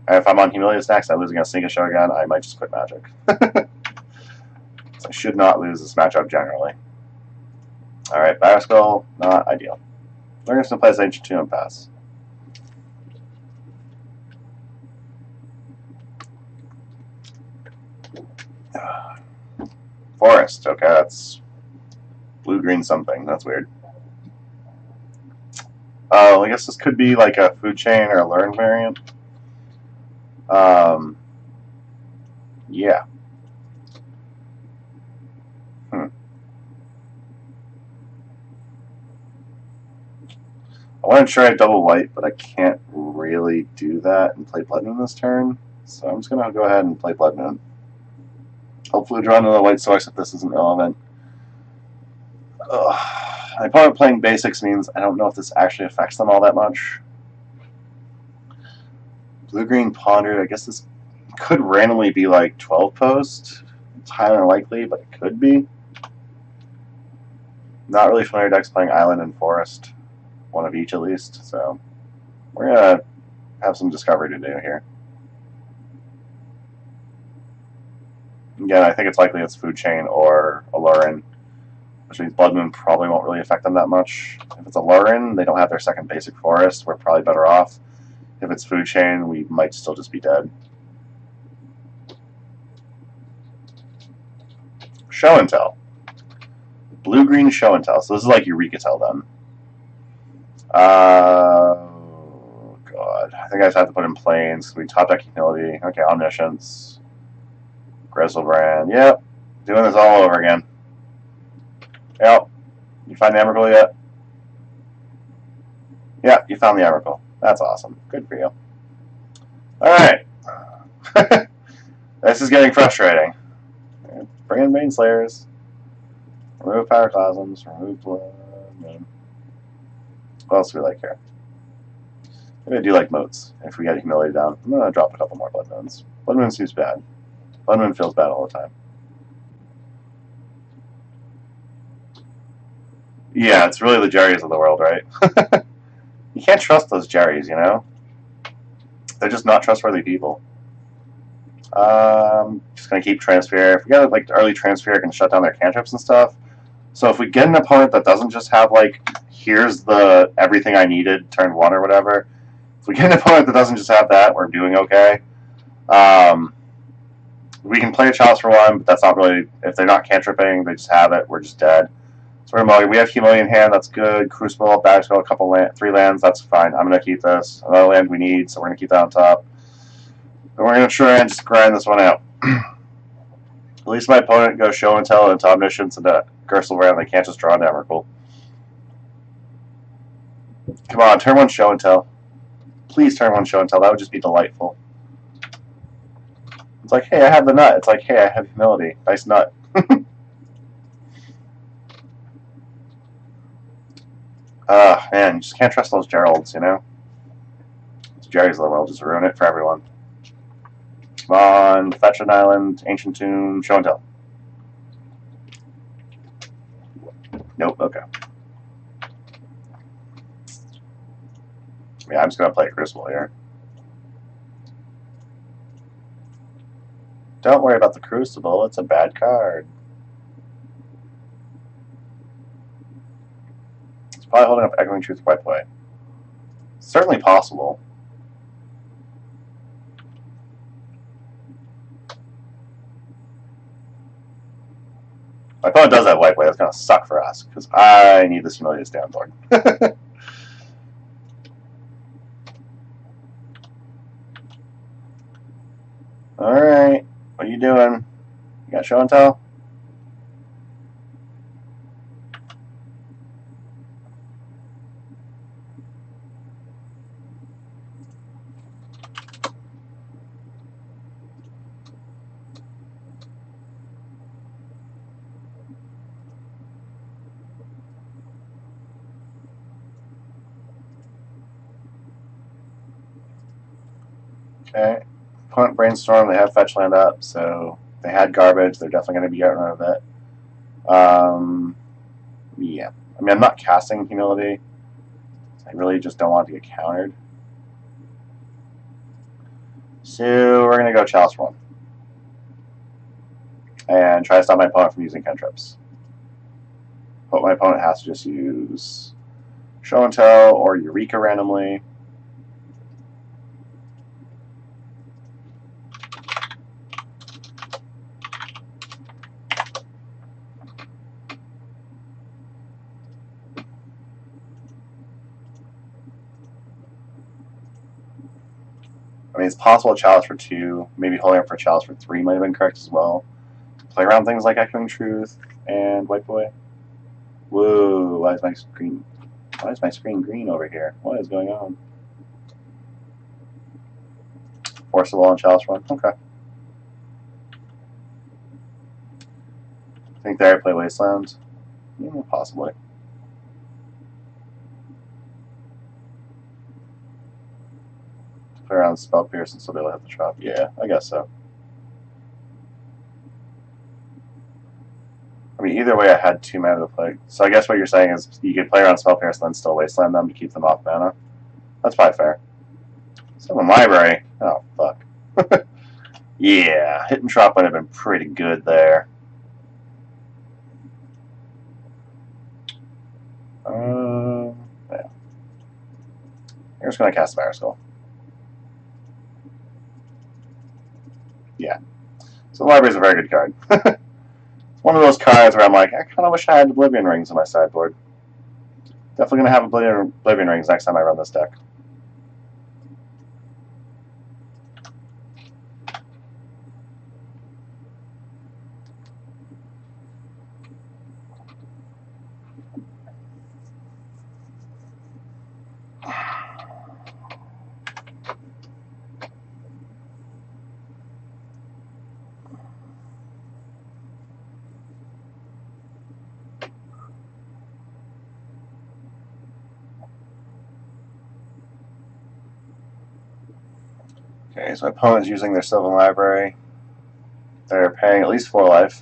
And if I'm on Humiliated Stacks, I lose against Sneak and Show again, I might just quit Magic. So I should not lose this matchup generally. Alright, Batterskull, not ideal. We're just going to play this Ancient Tomb and pass. Forest, okay, that's blue-green something, that's weird. Oh, I guess this could be like a Food Chain or a Learn variant. Yeah. I want to try double white, but I can't really do that and play Blood Moon this turn, so I'm just going to go ahead and play Blood Moon. Hopefully draw another white source if this isn't relevant. My opponent playing basics means I don't know if this actually affects them all that much. Blue-green Ponder, I guess this could randomly be like 12 post. It's highly unlikely, but it could be. Not really familiar decks playing Island and Forest. One of each at least, so we're going to have some discovery to do here. Again, I think it's likely it's Food Chain or Alurin, which means Blood Moon probably won't really affect them that much. If it's Alurin, they don't have their second basic forest, we're probably better off. If it's Food Chain, we might still just be dead. Show and Tell. Blue-green Show and Tell. So this is like Eureka Tell then. Oh, God. I think I just have to put in Plains. We top deck Humility. Okay, Omniscience. Grizzlebrand. Yep. Doing this all over again. Yep. You find the Emrakul yet? Yeah, you found the Emrakul. That's awesome. Good for you. Alright. This is getting frustrating. Bring in Bane Slayers. Remove Pyroclasms. Remove Blood Moon. What else do we like here? Maybe I do like Moats. If we get Humility down, I'm going to drop a couple more Blood Moons. Blood Moon seems bad. Blood Moon feels bad all the time. Yeah, it's really the Jerrys of the world, right? You can't trust those Jerrys, you know? They're just not trustworthy people. Just gonna keep transfer. If we got like early transfer, it can shut down their cantrips and stuff. So if we get an opponent that doesn't just have like, here's the everything I needed, turn 1 or whatever. If we get an opponent that doesn't just have that, we're doing okay. We can play a Chalice for 1, but that's not really, if they're not cantripping, they just have it, we're just dead. So we're mulligan. We have Humiliate in hand, that's good. Crucible, Bag Spell, a couple 3 lands, that's fine. I'm going to keep this. Another land we need, so we're going to keep that on top. And we're going to try and just grind this one out. At least my opponent goes Show and Tell into Omniscience and Gersel Ram. They can't just draw an Emrakul. Come on, turn 1 Show and Tell. Please turn 1 Show and Tell. That would just be delightful. It's like, hey, I have the nut. It's like, hey, I have humility. Nice nut. Man, you just can't trust those Geralds, you know? Those Jerry's of the world just ruin it for everyone. Come on, fetch an island, ancient tomb, Show and Tell. Nope, okay. Yeah, I'm just gonna play Crucible here. Don't worry about the Crucible, it's a bad card. It's probably holding up Echoing Truth right away. Certainly possible. My opponent does have white play, that's gonna suck for us, because I need this Humiliated Stand board. Alright, what are you doing? You got Show and Tell? Okay. Opponent Brainstorm, they have fetch land up, so they had garbage, they're definitely going to be getting rid of it. Yeah. I mean, I'm not casting Humility. I really just don't want it to get countered. So we're going to go Chalice 1. And try to stop my opponent from using cantrips. But my opponent has to just use Show and Tell or Eureka randomly. I mean, it's possible Chalice for 2, maybe holding up for Chalice for 3 might have been correct as well. Play around things like Echoing Truth and White Boy. Whoa, why is my screen green over here? What is going on? Force the wall and Chalice run. Okay. I think there I play Wasteland. Yeah, possibly. Play around Spell Pierce and still be able to hit the trap. Yeah, I guess so. I mean, either way, I had 2 mana to play. So I guess what you're saying is you could play around Spell Pierce and then still Wasteland them to keep them off mana. That's probably fair. Sylvan Library. Oh, fuck. Yeah, Hit and Drop would have been pretty good there. Yeah. I'm just going to cast Mariscal. Yeah. So the Library is a very good card. It's one of those cards where I'm like, I kind of wish I had Oblivion Rings on my sideboard. Definitely going to have Oblivion Rings next time I run this deck. Okay, so my opponent's using their Sylvan Library. They're paying at least 4 life.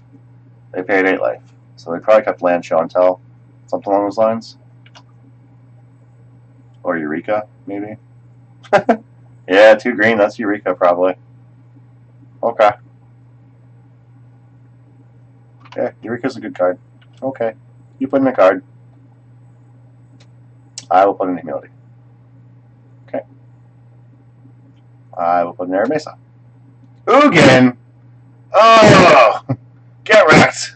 They paid 8 life. So they probably kept land, Show and Tell. Something along those lines. Or Eureka, maybe. Yeah, 2 green, that's Eureka probably. Okay. Yeah, Eureka's a good card. Okay. You put in a card. I will put in Humility. Okay. I will put in Air Mesa. Ugin! Oh! Get wrecked!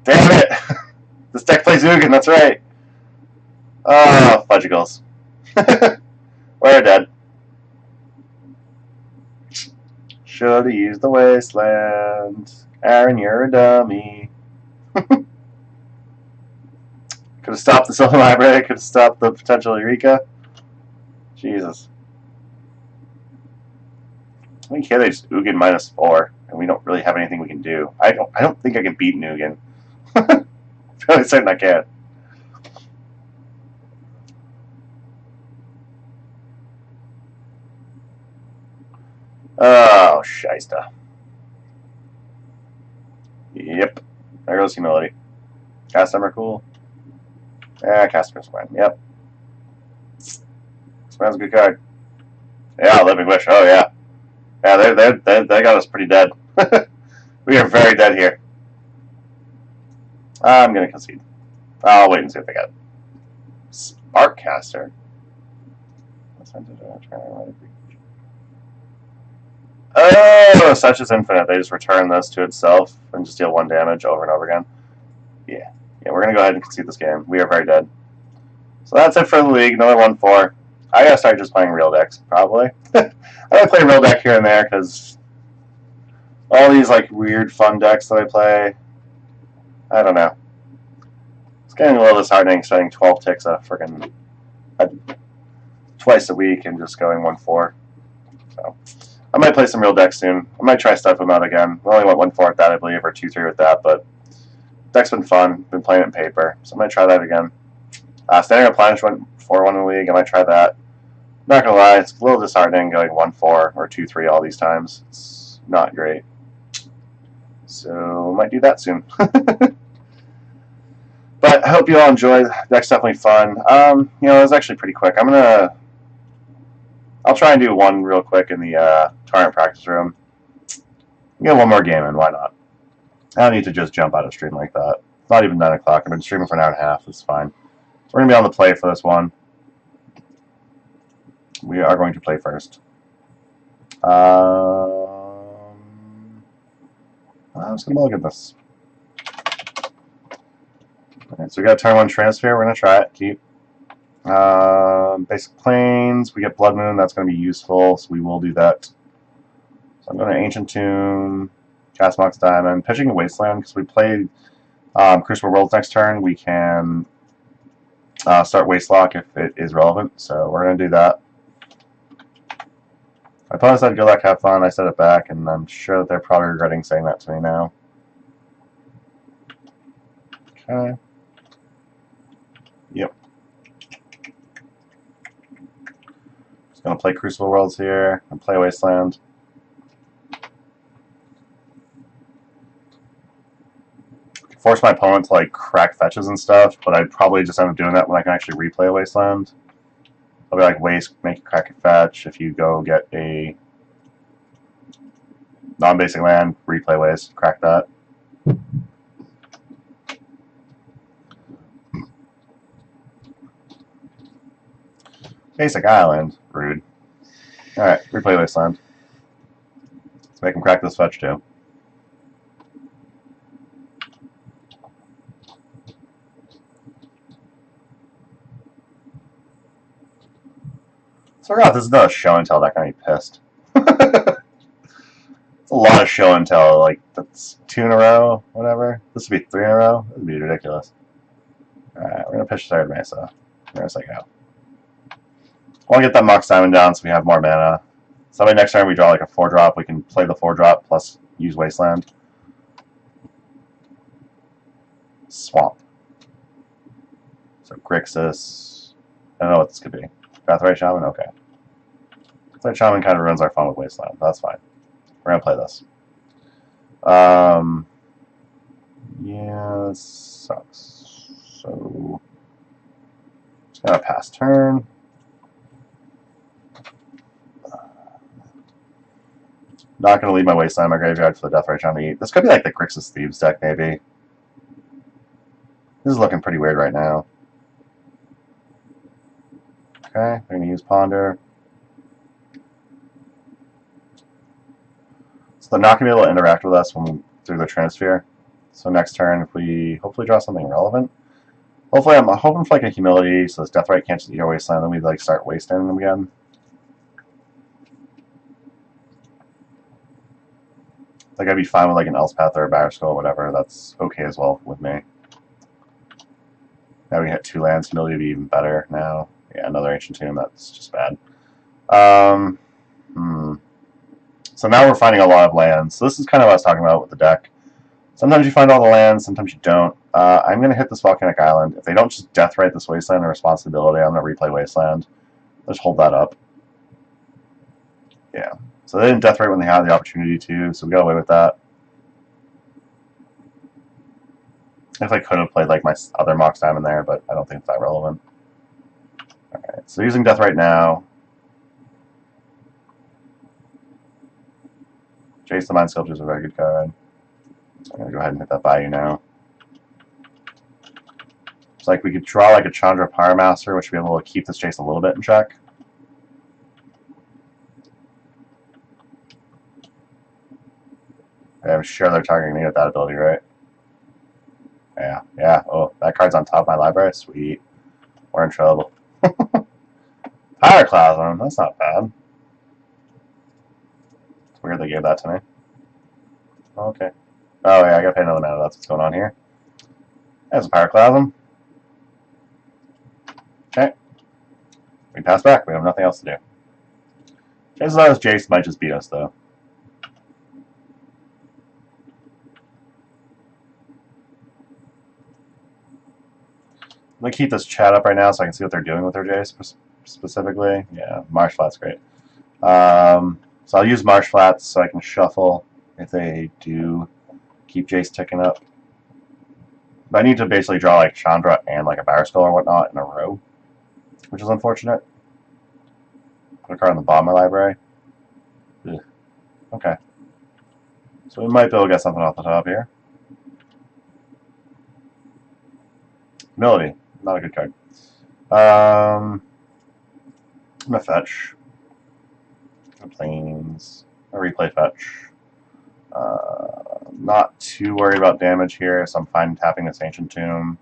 Damn it! This deck plays Ugin, that's right. Oh, fudgicles. We're dead. Should have used the Wasteland. Aaron, you're a dummy. Could have stopped the Sylvan Library. Could have stopped the potential Eureka. Jesus. I mean, they just Ugin -4, and we don't really have anything we can do. I don't think I can beat Ugin. I'm really certain I can't. Oh, shysta. Yep. There goes Humility. Cast Emrakul. Yeah, Cast Emrakul. Yep. Smells a good card. Yeah, Living Wish. Oh, yeah. Yeah, they got us pretty dead. We are very dead here. I'm going to concede. I'll wait and see if they got it. Sparkcaster. Oh, such is infinite. They just return this to itself and just deal 1 damage over and over again. Yeah. Yeah, we're going to go ahead and concede this game. We are very dead. So that's it for the league. Another 1-4. I gotta start just playing real decks, probably. I gotta play real deck here and there, because all these, like, weird fun decks that I play, I don't know. It's getting a little disheartening spending 12 ticks twice a week and just going 1-4. So I might play some real decks soon. I might try stuff them out again. We only went 1-4 with that, I believe, or 2-3 with that, but deck's been fun. Been playing it in paper, so I might try that again. Standing Replenish went 4-1 in the league. I might try that. Not gonna lie, it's a little disheartening going 1-4 or 2-3 all these times. It's not great. So might do that soon. But I hope you all enjoyed. That's definitely fun. You know, it was actually pretty quick. I'll try and do one real quick in the tournament practice room. Get one more game in, why not? I don't need to just jump out of stream like that. It's not even 9 o'clock. I've been streaming for an hour and a half. It's fine. We're gonna be on the play for this one. We are going to play first. I'm just going to look at this. Alright, so we got turn 1 transfer. We're going to try it. Keep. Basic Plains. We get Blood Moon. That's going to be useful, so we will do that. So I'm going to Ancient Tomb, cast Mox Diamond, pitching a Wasteland, because we played Crucible Worlds next turn. We can start Wastelock if it is relevant, so we're going to do that. My opponent said good luck, have fun. I said it back, and I'm sure that they're probably regretting saying that to me now. Okay. Yep. Just going to play Crucible Worlds here and play Wasteland. Force my opponent to, like, crack fetches and stuff, but I'd probably just end up doing that when I can actually replay Wasteland. I'll be like, waste, make a crack a fetch. If you go get a non-basic land, replay waste, crack that. Basic island, rude. Alright, replay Wasteland. Let's make him crack this fetch too. So, this is not a show and tell deck. I'm pissed. It's a lot of show and tell. Like, that's 2 in a row, whatever. This would be 3 in a row. This would be ridiculous. Alright, we're going to pitch Third Mesa. We're going to say go. I want to get that Mox Diamond down so we have more mana. So next time we draw like a 4-drop, we can play the 4-drop plus use Wasteland. Swamp. So Grixis. I don't know what this could be. Pathray Shaman? Okay. Pathray Shaman kind of ruins our fun with Wasteland. That's fine. We're going to play this. Yeah, this sucks. So, just going to pass turn. Not going to leave my Wasteland in my graveyard for the Deathrite trying to eat. This could be like the Grixis Thieves deck, maybe. This is looking pretty weird right now. Okay, we're going to use Ponder. So they're not going to be able to interact with us through the Transfer. So next turn, if we hopefully draw something relevant. Hopefully, I'm hoping for like a Humility, so this Deathrite can't just eat our Wasteland, then we like start wasting them again. Like I'd be fine with like an Elspeth or a Batterskull or whatever. That's okay as well with me. Now we hit 2 lands. Humility would be even better now. Yeah, another Ancient Tomb. That's just bad. So now we're finding a lot of lands. So this is kind of what I was talking about with the deck. Sometimes you find all the lands, sometimes you don't. I'm going to hit this Volcanic Island. If they don't just Deathrite this Wasteland and Responsibility, I'm going to replay Wasteland. Let's hold that up. Yeah. So they didn't Deathrite when they had the opportunity to, so we got away with that. If I could have played like my other Mox Diamond there, but I don't think it's that relevant. Alright, so using Deathrite now. Jace the Mind Sculpture is a very good card. So I'm going to go ahead and hit that Bayou now. It's like we could draw like a Chandra Pyromaster, which would be able to keep this Jace a little bit in check. I'm sure they're targeting me with that ability, right? Yeah. Oh, that card's on top of my library. Sweet. We're in trouble. Pyroclasm. That's not bad. It's weird they gave that to me. Okay. Oh, yeah, I gotta pay another mana. That's what's going on here. There's a Pyroclasm. Okay. We pass back. We have nothing else to do. Chances are this Jace might just beat us, though. I'm going to keep this chat up right now so I can see what they're doing with their Jace specifically. Yeah, Marsh Flat's great. So I'll use Marsh Flats so I can shuffle if they do keep Jace ticking up. But I need to basically draw like Chandra and like a Batterskull or whatnot in a row, which is unfortunate. Put a card on the bottom of my library. Ugh. Okay. So we might be able to get something off the top here. Humility. Not a good card. I'm going to fetch. Plains. A replay fetch. Not too worried about damage here, so I'm fine tapping this Ancient Tomb.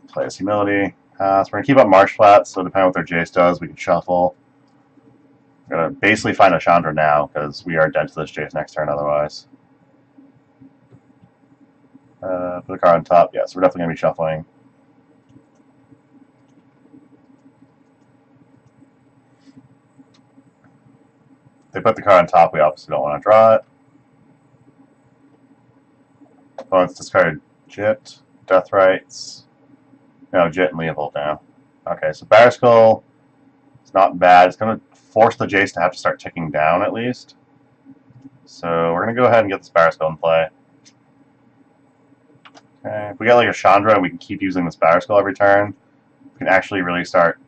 Play this Humility. So we're going to keep up Marsh Flats, so depending on what their Jace does, we can shuffle. We're going to basically find a Chandra now, because we are dead to this Jace next turn otherwise. Put a card on top. Yeah, so we're definitely going to be shuffling. If they put the card on top, we obviously don't want to draw it. Opponents discarded Jit, Deathrites. No, Jit and Leovold now. Okay, so Batterskull is not bad. It's going to force the Jace to have to start ticking down at least. So we're going to go ahead and get this Batterskull in play. Okay, if we get like a Chandra and we can keep using this Batterskull every turn, we can actually really start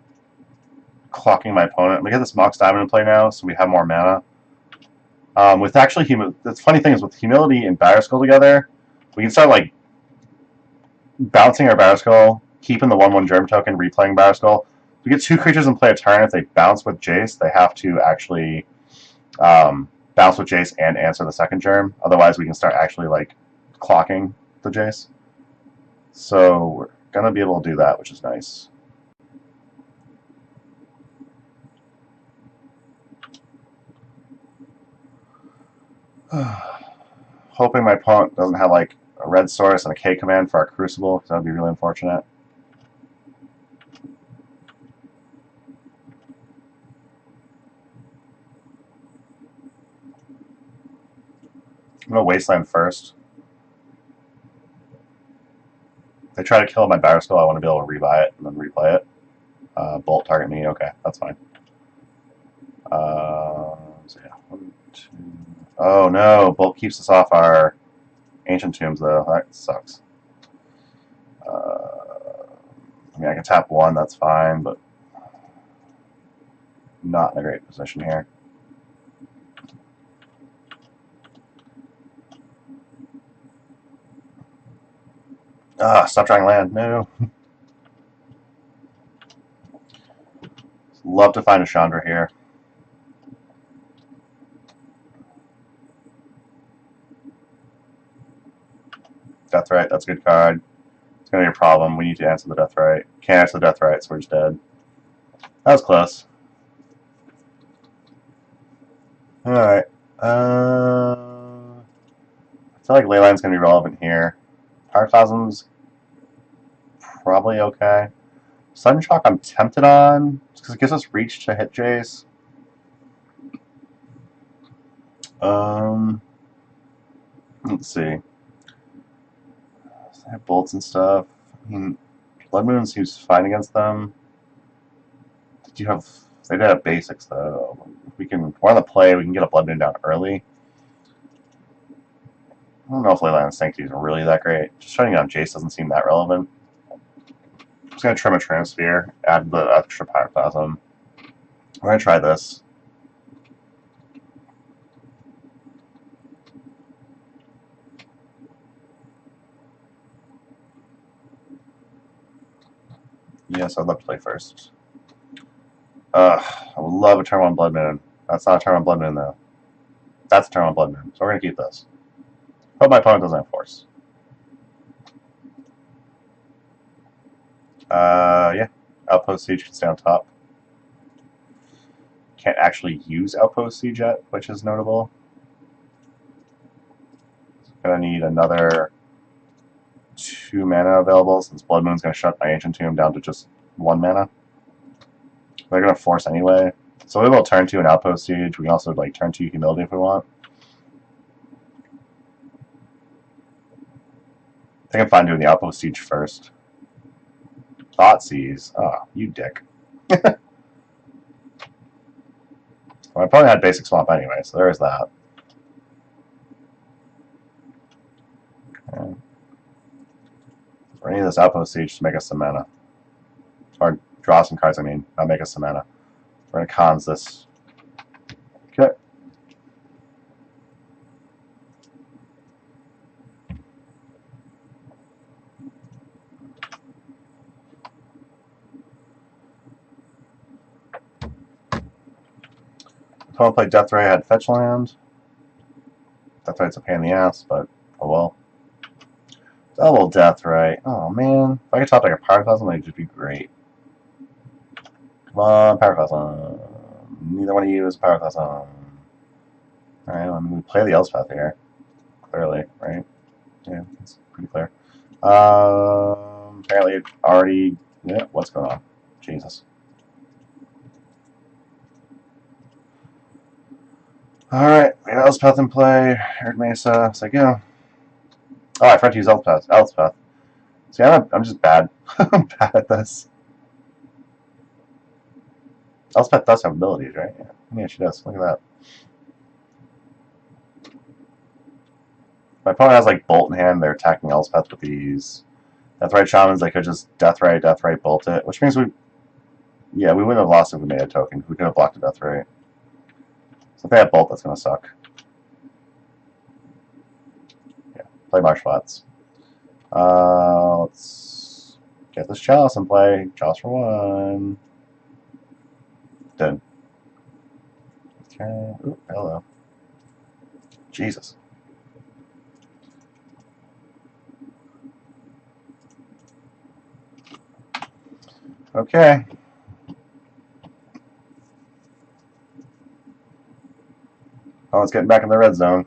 clocking my opponent. We get this Mox Diamond in play now, so we have more mana. With actually, the funny thing is with Humility and Batterskull together, we can start like bouncing our Batterskull, keeping the 1/1 Germ token, replaying Batterskull. We get 2 creatures in play a turn. If they bounce with Jace, they have to actually bounce with Jace and answer the second Germ. Otherwise, we can start actually like clocking the Jace. So we're gonna be able to do that, which is nice. Hoping my opponent doesn't have like a red source and a K command for our Crucible, because that would be really unfortunate. I'm gonna Wasteland first. If they try to kill my Batterskull, I want to be able to rebuy it and then replay it. Bolt target me. Okay, that's fine. So yeah, 1, 2. Oh no, Bolt keeps us off our Ancient Tombs though. That sucks. I mean, I can tap 1, that's fine, but not in a great position here. Ah, stop trying to land. No. Love to find a Chandra here. Death Right, that's a good card. It's going to be a problem. We need to answer the Death Right. Can't answer the Death Right, so we're just dead. That was close. Alright. I feel like Leyline's going to be relevant here. Pyroclasm's probably okay. Sunshock I'm tempted on, because it gives us reach to hit Jace. Let's see. They have bolts and stuff. I mean, Blood Moon seems fine against them. They did have basics though. If we're on the play, we can get a Blood Moon down early. I don't know if Leyline's Sanctity is really that great. Just shutting down Jace doesn't seem that relevant. I'm just going to trim a Transfere, add the extra Pyroclasm. We're going to try this. Yes, I'd love to play first. I would love a turn 1 Blood Moon. That's not a turn 1 Blood Moon, though. That's a turn 1 Blood Moon, so we're going to keep this. Hope my opponent doesn't have Force. Yeah. Outpost Siege can stay on top. Can't actually use Outpost Siege yet, which is notable. Gonna need another 2 mana available, since Blood Moon's gonna shut my Ancient Tomb down to just 1 mana. They're gonna force anyway. So we will turn 2 an Outpost Siege. We can also like turn 2 Humility if we want. I think I'm fine doing the Outpost Siege first. Thoughtseize. Oh, you dick. Well, I probably had Basic Swamp anyway, so there's that. Okay. We're gonna need this Outpost Siege to make us some mana. Or draw some cards, I mean, not make us some mana. We're gonna cons this. Okay. Opponent played Death Ray, had Fetch Land. Death Ray's a pain in the ass, but oh well. Double Death Ray. Oh man. If I could top like a Pyroclasm, that'd just be great. Come on, Pyroclasm. Neither one of you is Pyroclasm. Alright, I mean, we play the Elspeth here. Clearly, right? Yeah, it's pretty clear. Apparently it already... Yeah, what's going on? Jesus. Alright, we have Elspeth in play. Arid Mesa. It's like, yeah. Oh, I forgot to use Elspeth. See, I'm just bad. I'm bad at this. Elspeth does have abilities, right? Yeah, she does. Look at that. My opponent has like Bolt in hand. They're attacking Elspeth with these Deathrite Shamans. They could just Deathrite, Bolt it, which means we wouldn't have lost if we made a token. We could have blocked a Deathrite. So if they have Bolt, that's gonna suck. Yeah, play Marsh Flats. Let's get this Chalice in play. Chalice for 1. Done. Okay. Ooh, hello. Jesus. Okay. Oh, it's getting back in the red zone.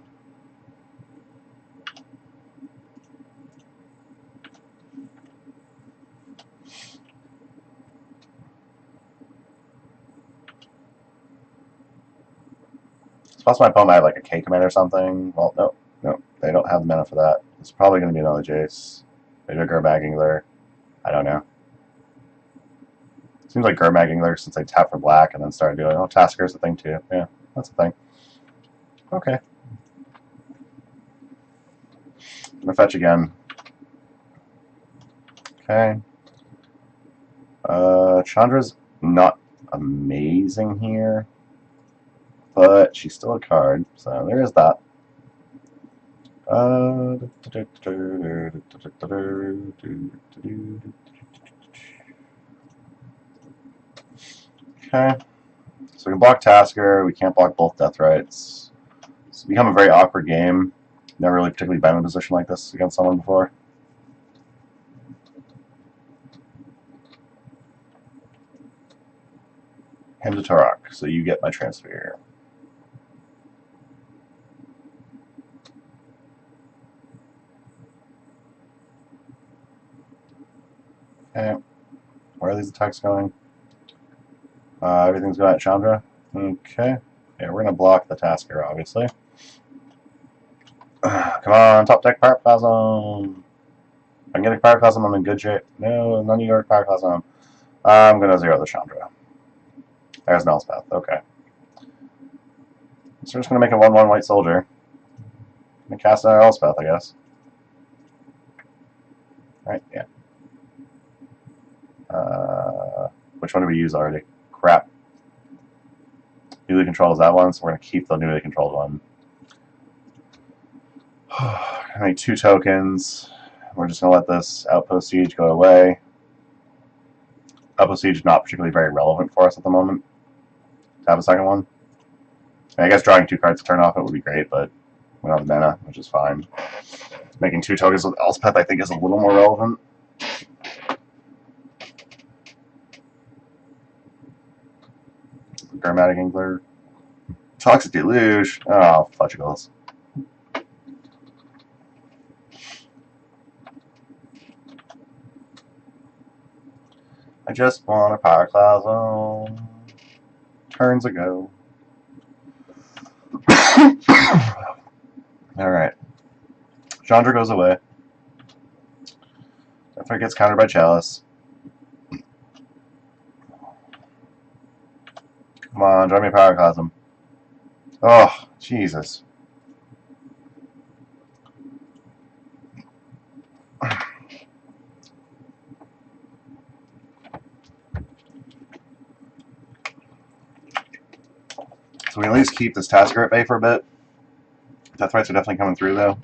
It's possible my opponent might have like a K command or something. Well, no, they don't have the mana for that. It's probably going to be another Jace. Maybe a Gurmag Angler. I don't know. Seems like Gurmag Angler since they tap for black and then started doing. Oh, Tasker's a thing too. Yeah, that's a thing. Okay. I'm gonna fetch again. Okay. Chandra's not amazing here, but she's still a card, so there is that. Okay, so we can block Tasker, we can't block both Death Rights. It's become a very awkward game. Never really particularly been in a position like this against someone before. Hymn to Turok, so you get my transfer. Okay, where are these attacks going? Everything's going at Chandra. Okay, yeah, we're gonna block the Tasker, obviously. Come on, top deck Pyroclasm. If I can get a Pyroclasm, I'm in good shape. No, none of your Pyroclasm. I'm gonna zero the Chandra. There's an Elspeth. Okay. So we're just gonna make a 1/1 white soldier. I'm gonna cast our Elspeth, I guess. Right, yeah. Which one did we use already? Crap. Newly controlled is that one, so we're gonna keep the newly controlled one. I make 2 tokens. We're just gonna let this Outpost Siege go away. Outpost Siege is not particularly very relevant for us at the moment. To have a second one. I guess drawing 2 cards to turn off it would be great, but we don't have mana, which is fine. Making 2 tokens with Elspeth, I think, is a little more relevant. Dramatic Angler. Toxic Deluge. Oh, fudgicles. I just want a Pyroclasm. Turns ago. Alright. Chandra goes away. Deathright gets countered by Chalice. Come on, draw me a Pyroclasm. Oh, Jesus. So we can at least keep this Tasker at bay for a bit. Deathrights are definitely coming through, though.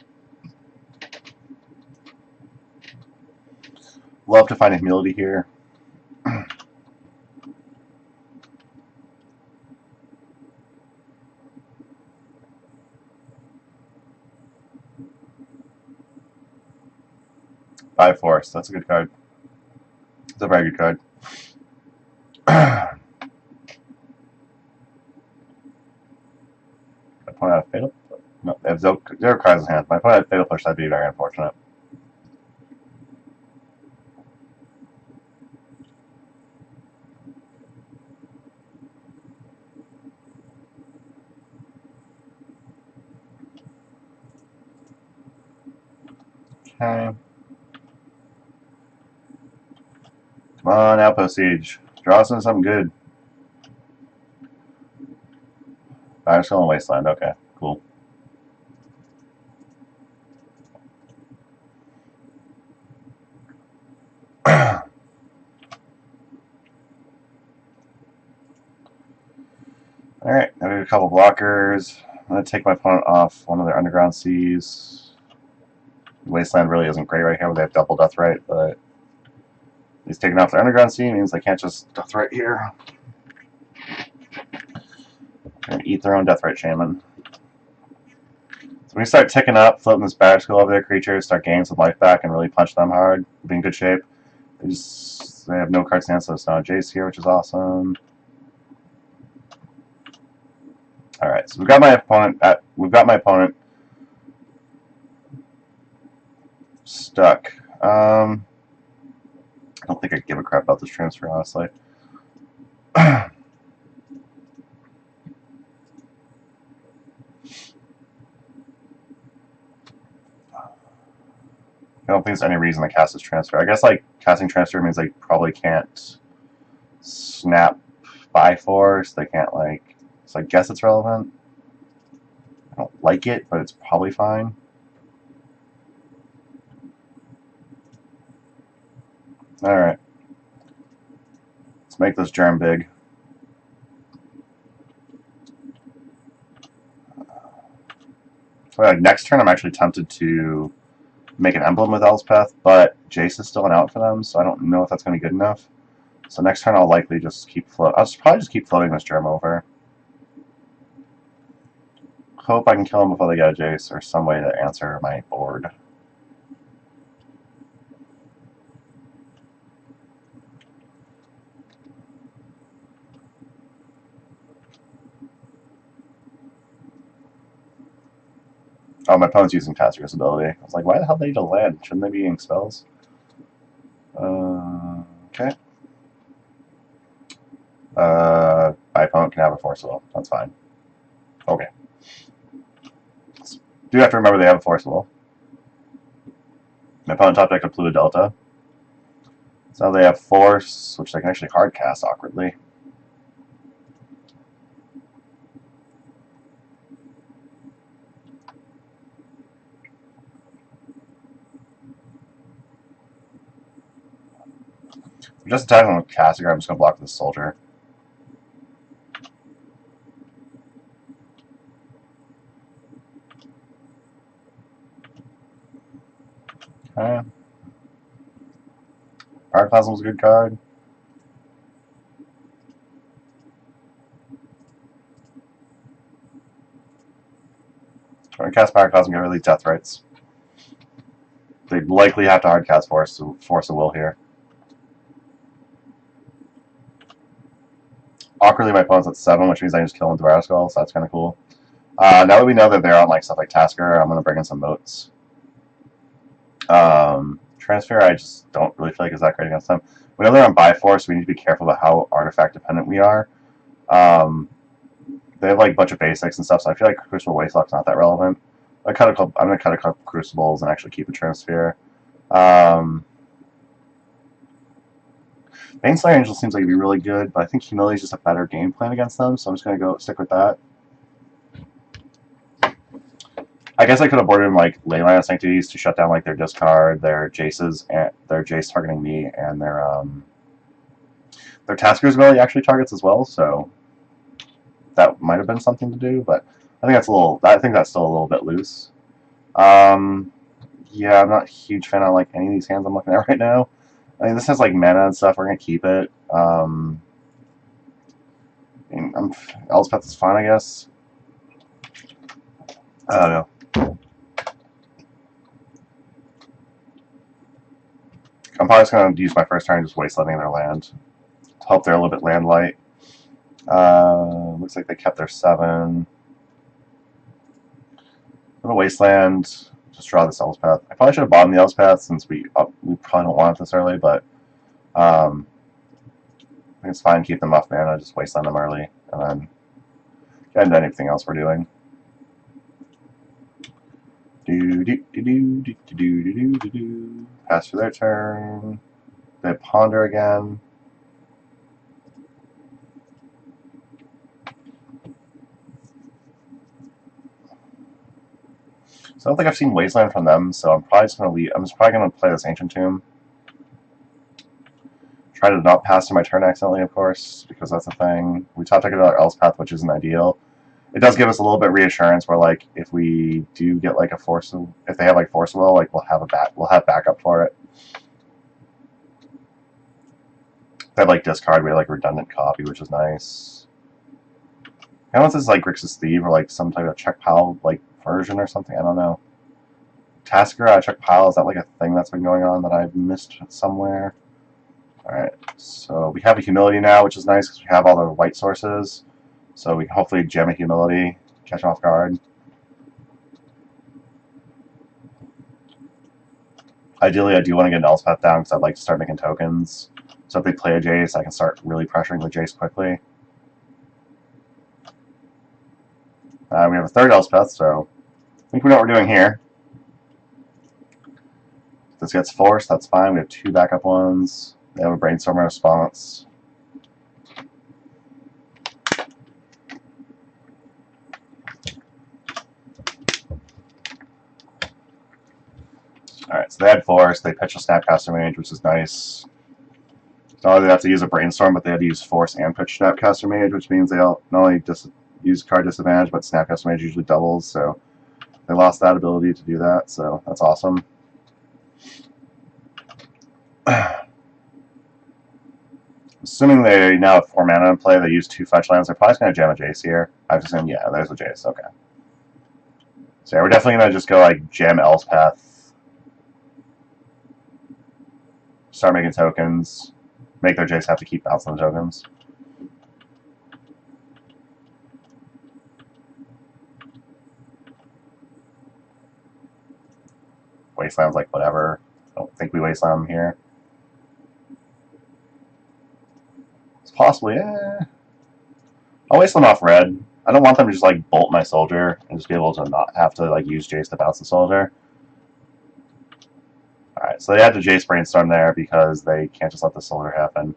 Love to find a humility here. Five Force. That's a good card. It's a very good card. I point out a Fatal. No, they have zero cards in hand. My opponent had Fatal Push. That'd be very unfortunate. Okay. Come on, Outpost Siege. Draw us into something good. Firestorm Wasteland. Okay, cool. Alright, I did a couple blockers. I'm going to take my opponent off one of their Underground Seas. Wasteland really isn't great right here where they have double Deathright, but he's taking off their Underground Sea means they can't just Deathright here. They're going to eat their own Deathright Shaman. So when we start ticking up, floating this Barrack Skull over their creatures, start gaining some life back, and really punch them hard, be in good shape. They have no cards to answer, so Jace here, which is awesome. Alright, so we've got my opponent stuck. I don't think I give a crap about this transfer, honestly. I don't think there's any reason to cast this transfer. I guess like casting transfer means they probably can't snap by force. They can't like. So I guess it's relevant. I don't like it, but it's probably fine. All right. Let's make this germ big. Like, next turn, I'm actually tempted to make an emblem with Elspeth, but Jace is still an out for them, so I don't know if that's going to be good enough. So next turn, I'll likely just keep I'll probably just keep floating this germ over. Hope I can kill him before they get a Jace, or some way to answer my board. Oh, my opponent's using Taster's ability. I was like, why the hell do they need to land? Shouldn't they be using spells? Okay. My opponent can have a Force Will. That's fine. Okay. Do have to remember they have a Force Will. My opponent top decked a Pluto Delta. So now they have Force, which they can actually hard cast awkwardly. I'm just attacking with Castigar. I'm just going to block this soldier. Okay. Pyroclasm was a good card. I'm going to cast Pyroclasm and get rid of these Death Rights. They'd likely have to hard cast Force of Will here. Awkwardly, my opponent's at 7, which means I can just kill him with Dwarf Skull, so that's kind of cool. Now that we know that they're on like stuff like Tasker, I'm going to bring in some moats. Transfer, I just don't really feel like is that great against them. We know they're on Bifrost, so we need to be careful about how artifact dependent we are. They have like a bunch of basics and stuff, so I feel like Crucible Wastelock's not that relevant. I'm going to cut a couple Crucibles and actually keep a Transfer. Baneslayer Angel seems like it'd be really good, but I think Humility is just a better game plan against them, so I'm just going to go stick with that. I guess I could have boarded in like Leyline of Sanctities to shut down like their discard, their Jaces, and their Jace targeting me, and their Tasker's ability actually targets as well. So that might have been something to do, but I think that's a little. I think that's still a little bit loose. Yeah, I'm not a huge fan of like any of these hands I'm looking at right now. I mean, this has like mana and stuff. We're gonna keep it. I mean, Elspeth is fine, I guess. I don't know. I'm probably just going to use my first turn just wastelanding their land to help they're a little bit land light. Looks like they kept their 7. I'm going to wasteland, just draw this Elspeth. I probably should have bottomed the Elspeth since we probably don't want it this early, but I think it's fine. Keep them off mana, just wasteland them early, and then get into anything else we're doing. Pass for their turn. They ponder again. So I don't think I've seen Wasteland from them, so I'm probably just going to leave. I'm just probably going to play this Ancient Tomb. Try to not pass to my turn accidentally, of course, because that's a thing. We top deck another Elspeth, which isn't ideal. It does give us a little bit of reassurance where, like, if we do get like a Force, if they have like Force Will, like we'll have backup for it. They have like discard, we have like redundant copy, which is nice. I don't know if this is like Grixis Thief or like some type of check pile like version or something. I don't know. Tasker check pile, is that like a thing that's been going on that I've missed somewhere? All right, so we have a Humility now, which is nice because we have all the white sources. So we can hopefully gem a Humility, catch them off guard. Ideally, I do want to get an Elspeth down because I'd like to start making tokens. So if they play a Jace, I can start really pressuring the Jace quickly. We have a third Elspeth, so I think we know what we're doing here. If this gets forced, that's fine. We have 2 backup ones. They have a Brainstormer response. Alright, so they had Force, they pitched a Snapcaster Mage, which is nice. Not only they have to use a Brainstorm, but they had to use Force and pitch Snapcaster Mage, which means they not only use card disadvantage, but Snapcaster Mage usually doubles, so They lost that ability to do that, so that's awesome. Assuming they now have 4 mana in play, they use 2 fetch lands, they're probably going to jam a Jace here. I've just assumed, yeah, there's a Jace, okay. So yeah, we're definitely going to just go like jam Elspeth. Start making tokens. Make their Jace have to keep bouncing the tokens. Wasteland's like whatever. I don't think we Wasteland them here. It's possible, yeah. I'll Wasteland off red. I don't want them to just like bolt my soldier and just be able to not have to like use Jace to bounce the soldier. Alright, so they had to Jace Brainstorm there because they can't just let the soldier happen.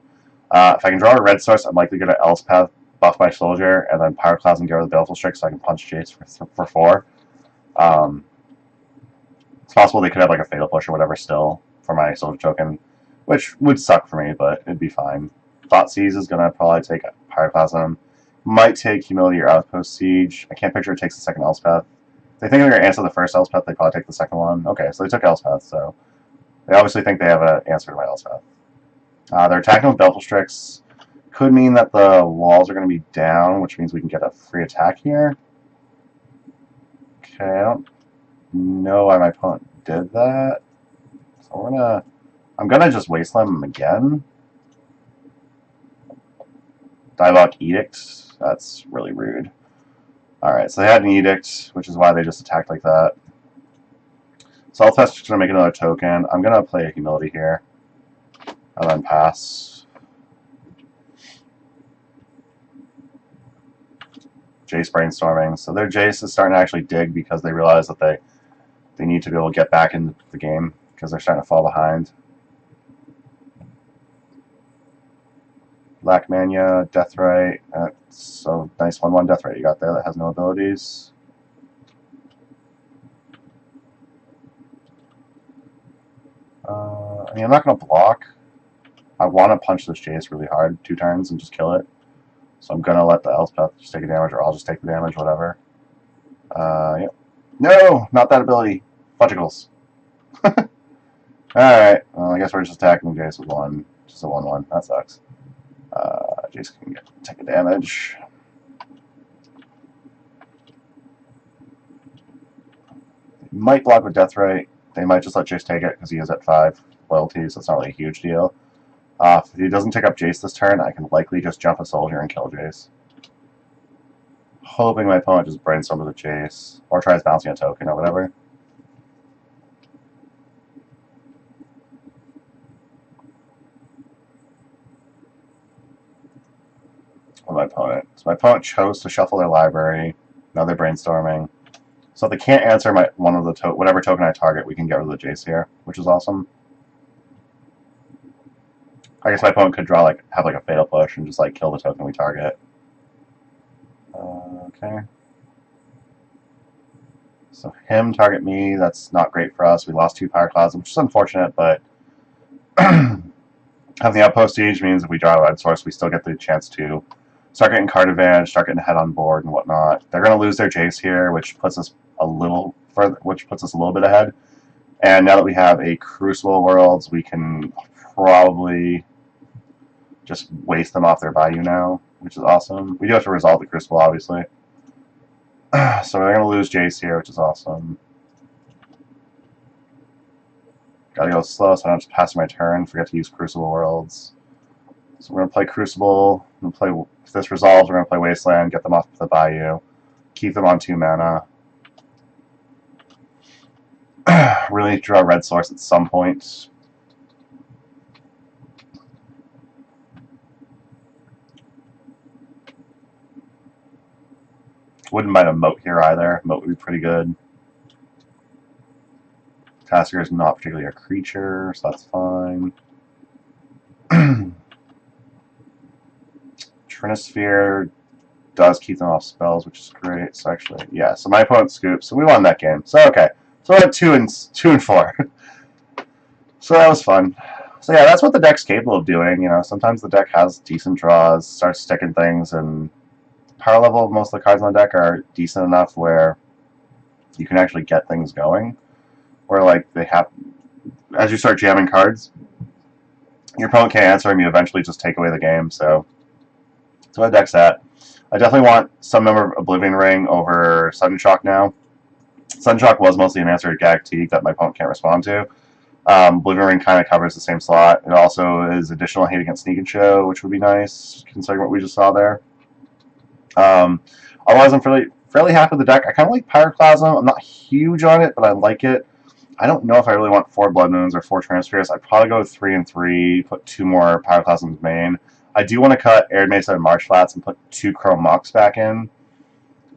If I can draw a red source, I'm likely going to Elspeth, buff my soldier, and then Pyroclasm and get rid of the Baleful Strike so I can punch Jace for 4. It's possible they could have like a Fatal Push or whatever still for my soldier token, which would suck for me, but it'd be fine. Thoughtseize is going to probably take Pyroclasm. Might take Humility or Outpost Siege. I can't picture it takes the second Elspeth. If they think they're going to answer the first Elspeth, they probably take the second one. Okay, so they took Elspeth, so they obviously think they have an answer to my Elspeth. They're attacking with Baleful Strix. Could mean that the walls are going to be down, which means we can get a free attack here. Okay, I don't know why my opponent did that. So I'm gonna just Wasteland him again. Dialogue Edict. That's really rude. Alright, so they had an Edict, which is why they just attacked like that. So Elspeth's just going to make another token. I'm going to play a Humility here. And then pass. Jace Brainstorming. So their Jace is starting to actually dig because they realize that they need to be able to get back into the game because they're starting to fall behind. Black Mania, Deathrite. That's a nice 1/1 Deathrite you got there that has no abilities. I mean, I'm not going to block. I want to punch this Jace really hard 2 turns and just kill it. So I'm going to let the Elspeth just take a damage, or I'll just take the damage, whatever. Yep. No! Not that ability. Fudgicles. Alright. Well, I guess we're just attacking Jace with 1. Just a 1/1. That sucks. Jace can take a damage. They might block with Deathrite. They might just let Jace take it because he is at 5 loyalties, so it's not really a huge deal. If he doesn't take up Jace this turn, I can likely just jump a soldier and kill Jace. Hoping my opponent just brainstorms with a Jace, or tries bouncing a token or whatever. With my opponent. So my opponent chose to shuffle their library. Now they're brainstorming. So if they can't answer whatever token I target, we can get rid of the Jace here, which is awesome. I guess my opponent could draw have a Fatal Push and just kill the token we target. Okay. So him target me. That's not great for us. We lost 2 Pyroclasm, which is unfortunate, but having the Outpost Siege means if we draw a red source, we still get the chance to start getting card advantage, start getting ahead on board and whatnot. They're going to lose their Jace here, which puts us a little bit ahead. And now that we have a Crucible Worlds, we can probably just waste them off their value now, which is awesome. We do have to resolve the Crucible, obviously. So we're going to lose Jace here, which is awesome. Gotta go slow so I don't just pass my turn. Forget to use Crucible Worlds. So we're going to play Crucible. If this resolves, we're going to play Wasteland, get them off the Bayou, keep them on 2 mana. Really need to draw a red source at some point. Wouldn't mind a Moat here either. Moat would be pretty good. Tasker is not particularly a creature, so that's fine. Trinisphere does keep them off spells, which is great. So actually, yeah. So my opponent scoops. So we won that game. So okay. So we're at 2 and 4. So that was fun. So yeah, that's what the deck's capable of doing. You know, sometimes the deck has decent draws, starts sticking things, and power level of most of the cards on the deck are decent enough where you can actually get things going. Where like they have, as you start jamming cards, your opponent can't answer them. You eventually just take away the game. So that's what the deck's at. I definitely want some number of Oblivion Ring over Sudden Shock now. Sudden Shock was mostly an answer to Gag Teague that my opponent can't respond to. Oblivion Ring kind of covers the same slot. It also is additional hate against Sneak and Show, which would be nice, considering what we just saw there. Otherwise, I'm fairly happy with the deck. I kind of like Pyroclasm. I'm not huge on it, but I like it. I don't know if I really want 4 Blood Moons or 4 Transfers. I'd probably go 3 and 3, put 2 more Pyroclasms main. I do want to cut Arid Mesa and Marsh Flats and put 2 Chrome Mox back in.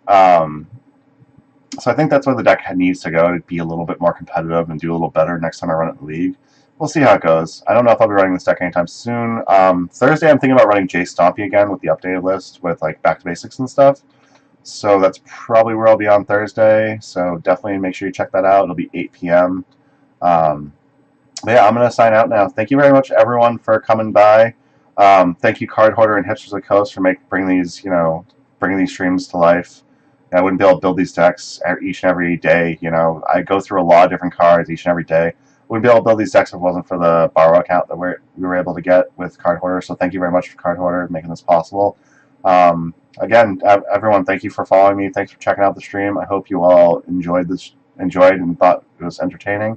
So I think that's where the deck needs to go to be a little bit more competitive and do a little better next time I run it in the league. We'll see how it goes. I don't know if I'll be running this deck anytime soon. Thursday I'm thinking about running Jay Stompy again with the updated list with like back to basics and stuff. So that's probably where I'll be on Thursday. So definitely make sure you check that out. It'll be 8 p.m. But yeah, I'm going to sign out now. Thank you very much, everyone, for coming by. Thank you, Card Hoarder and Hipsters of the Coast, for bringing these streams to life. I wouldn't be able to build these decks each and every day. I go through a lot of different cards each and every day. Wouldn't be able to build these decks if it wasn't for the borrow account that we were able to get with Card Hoarder. So thank you very much for Card Hoarder making this possible. Again, everyone, thank you for following me. Thanks for checking out the stream. I hope you all enjoyed and thought it was entertaining.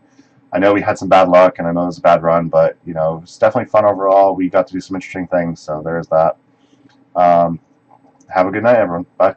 I know we had some bad luck, and I know it was a bad run, but it's definitely fun overall. We got to do some interesting things, so there's that. Have a good night, everyone. Bye.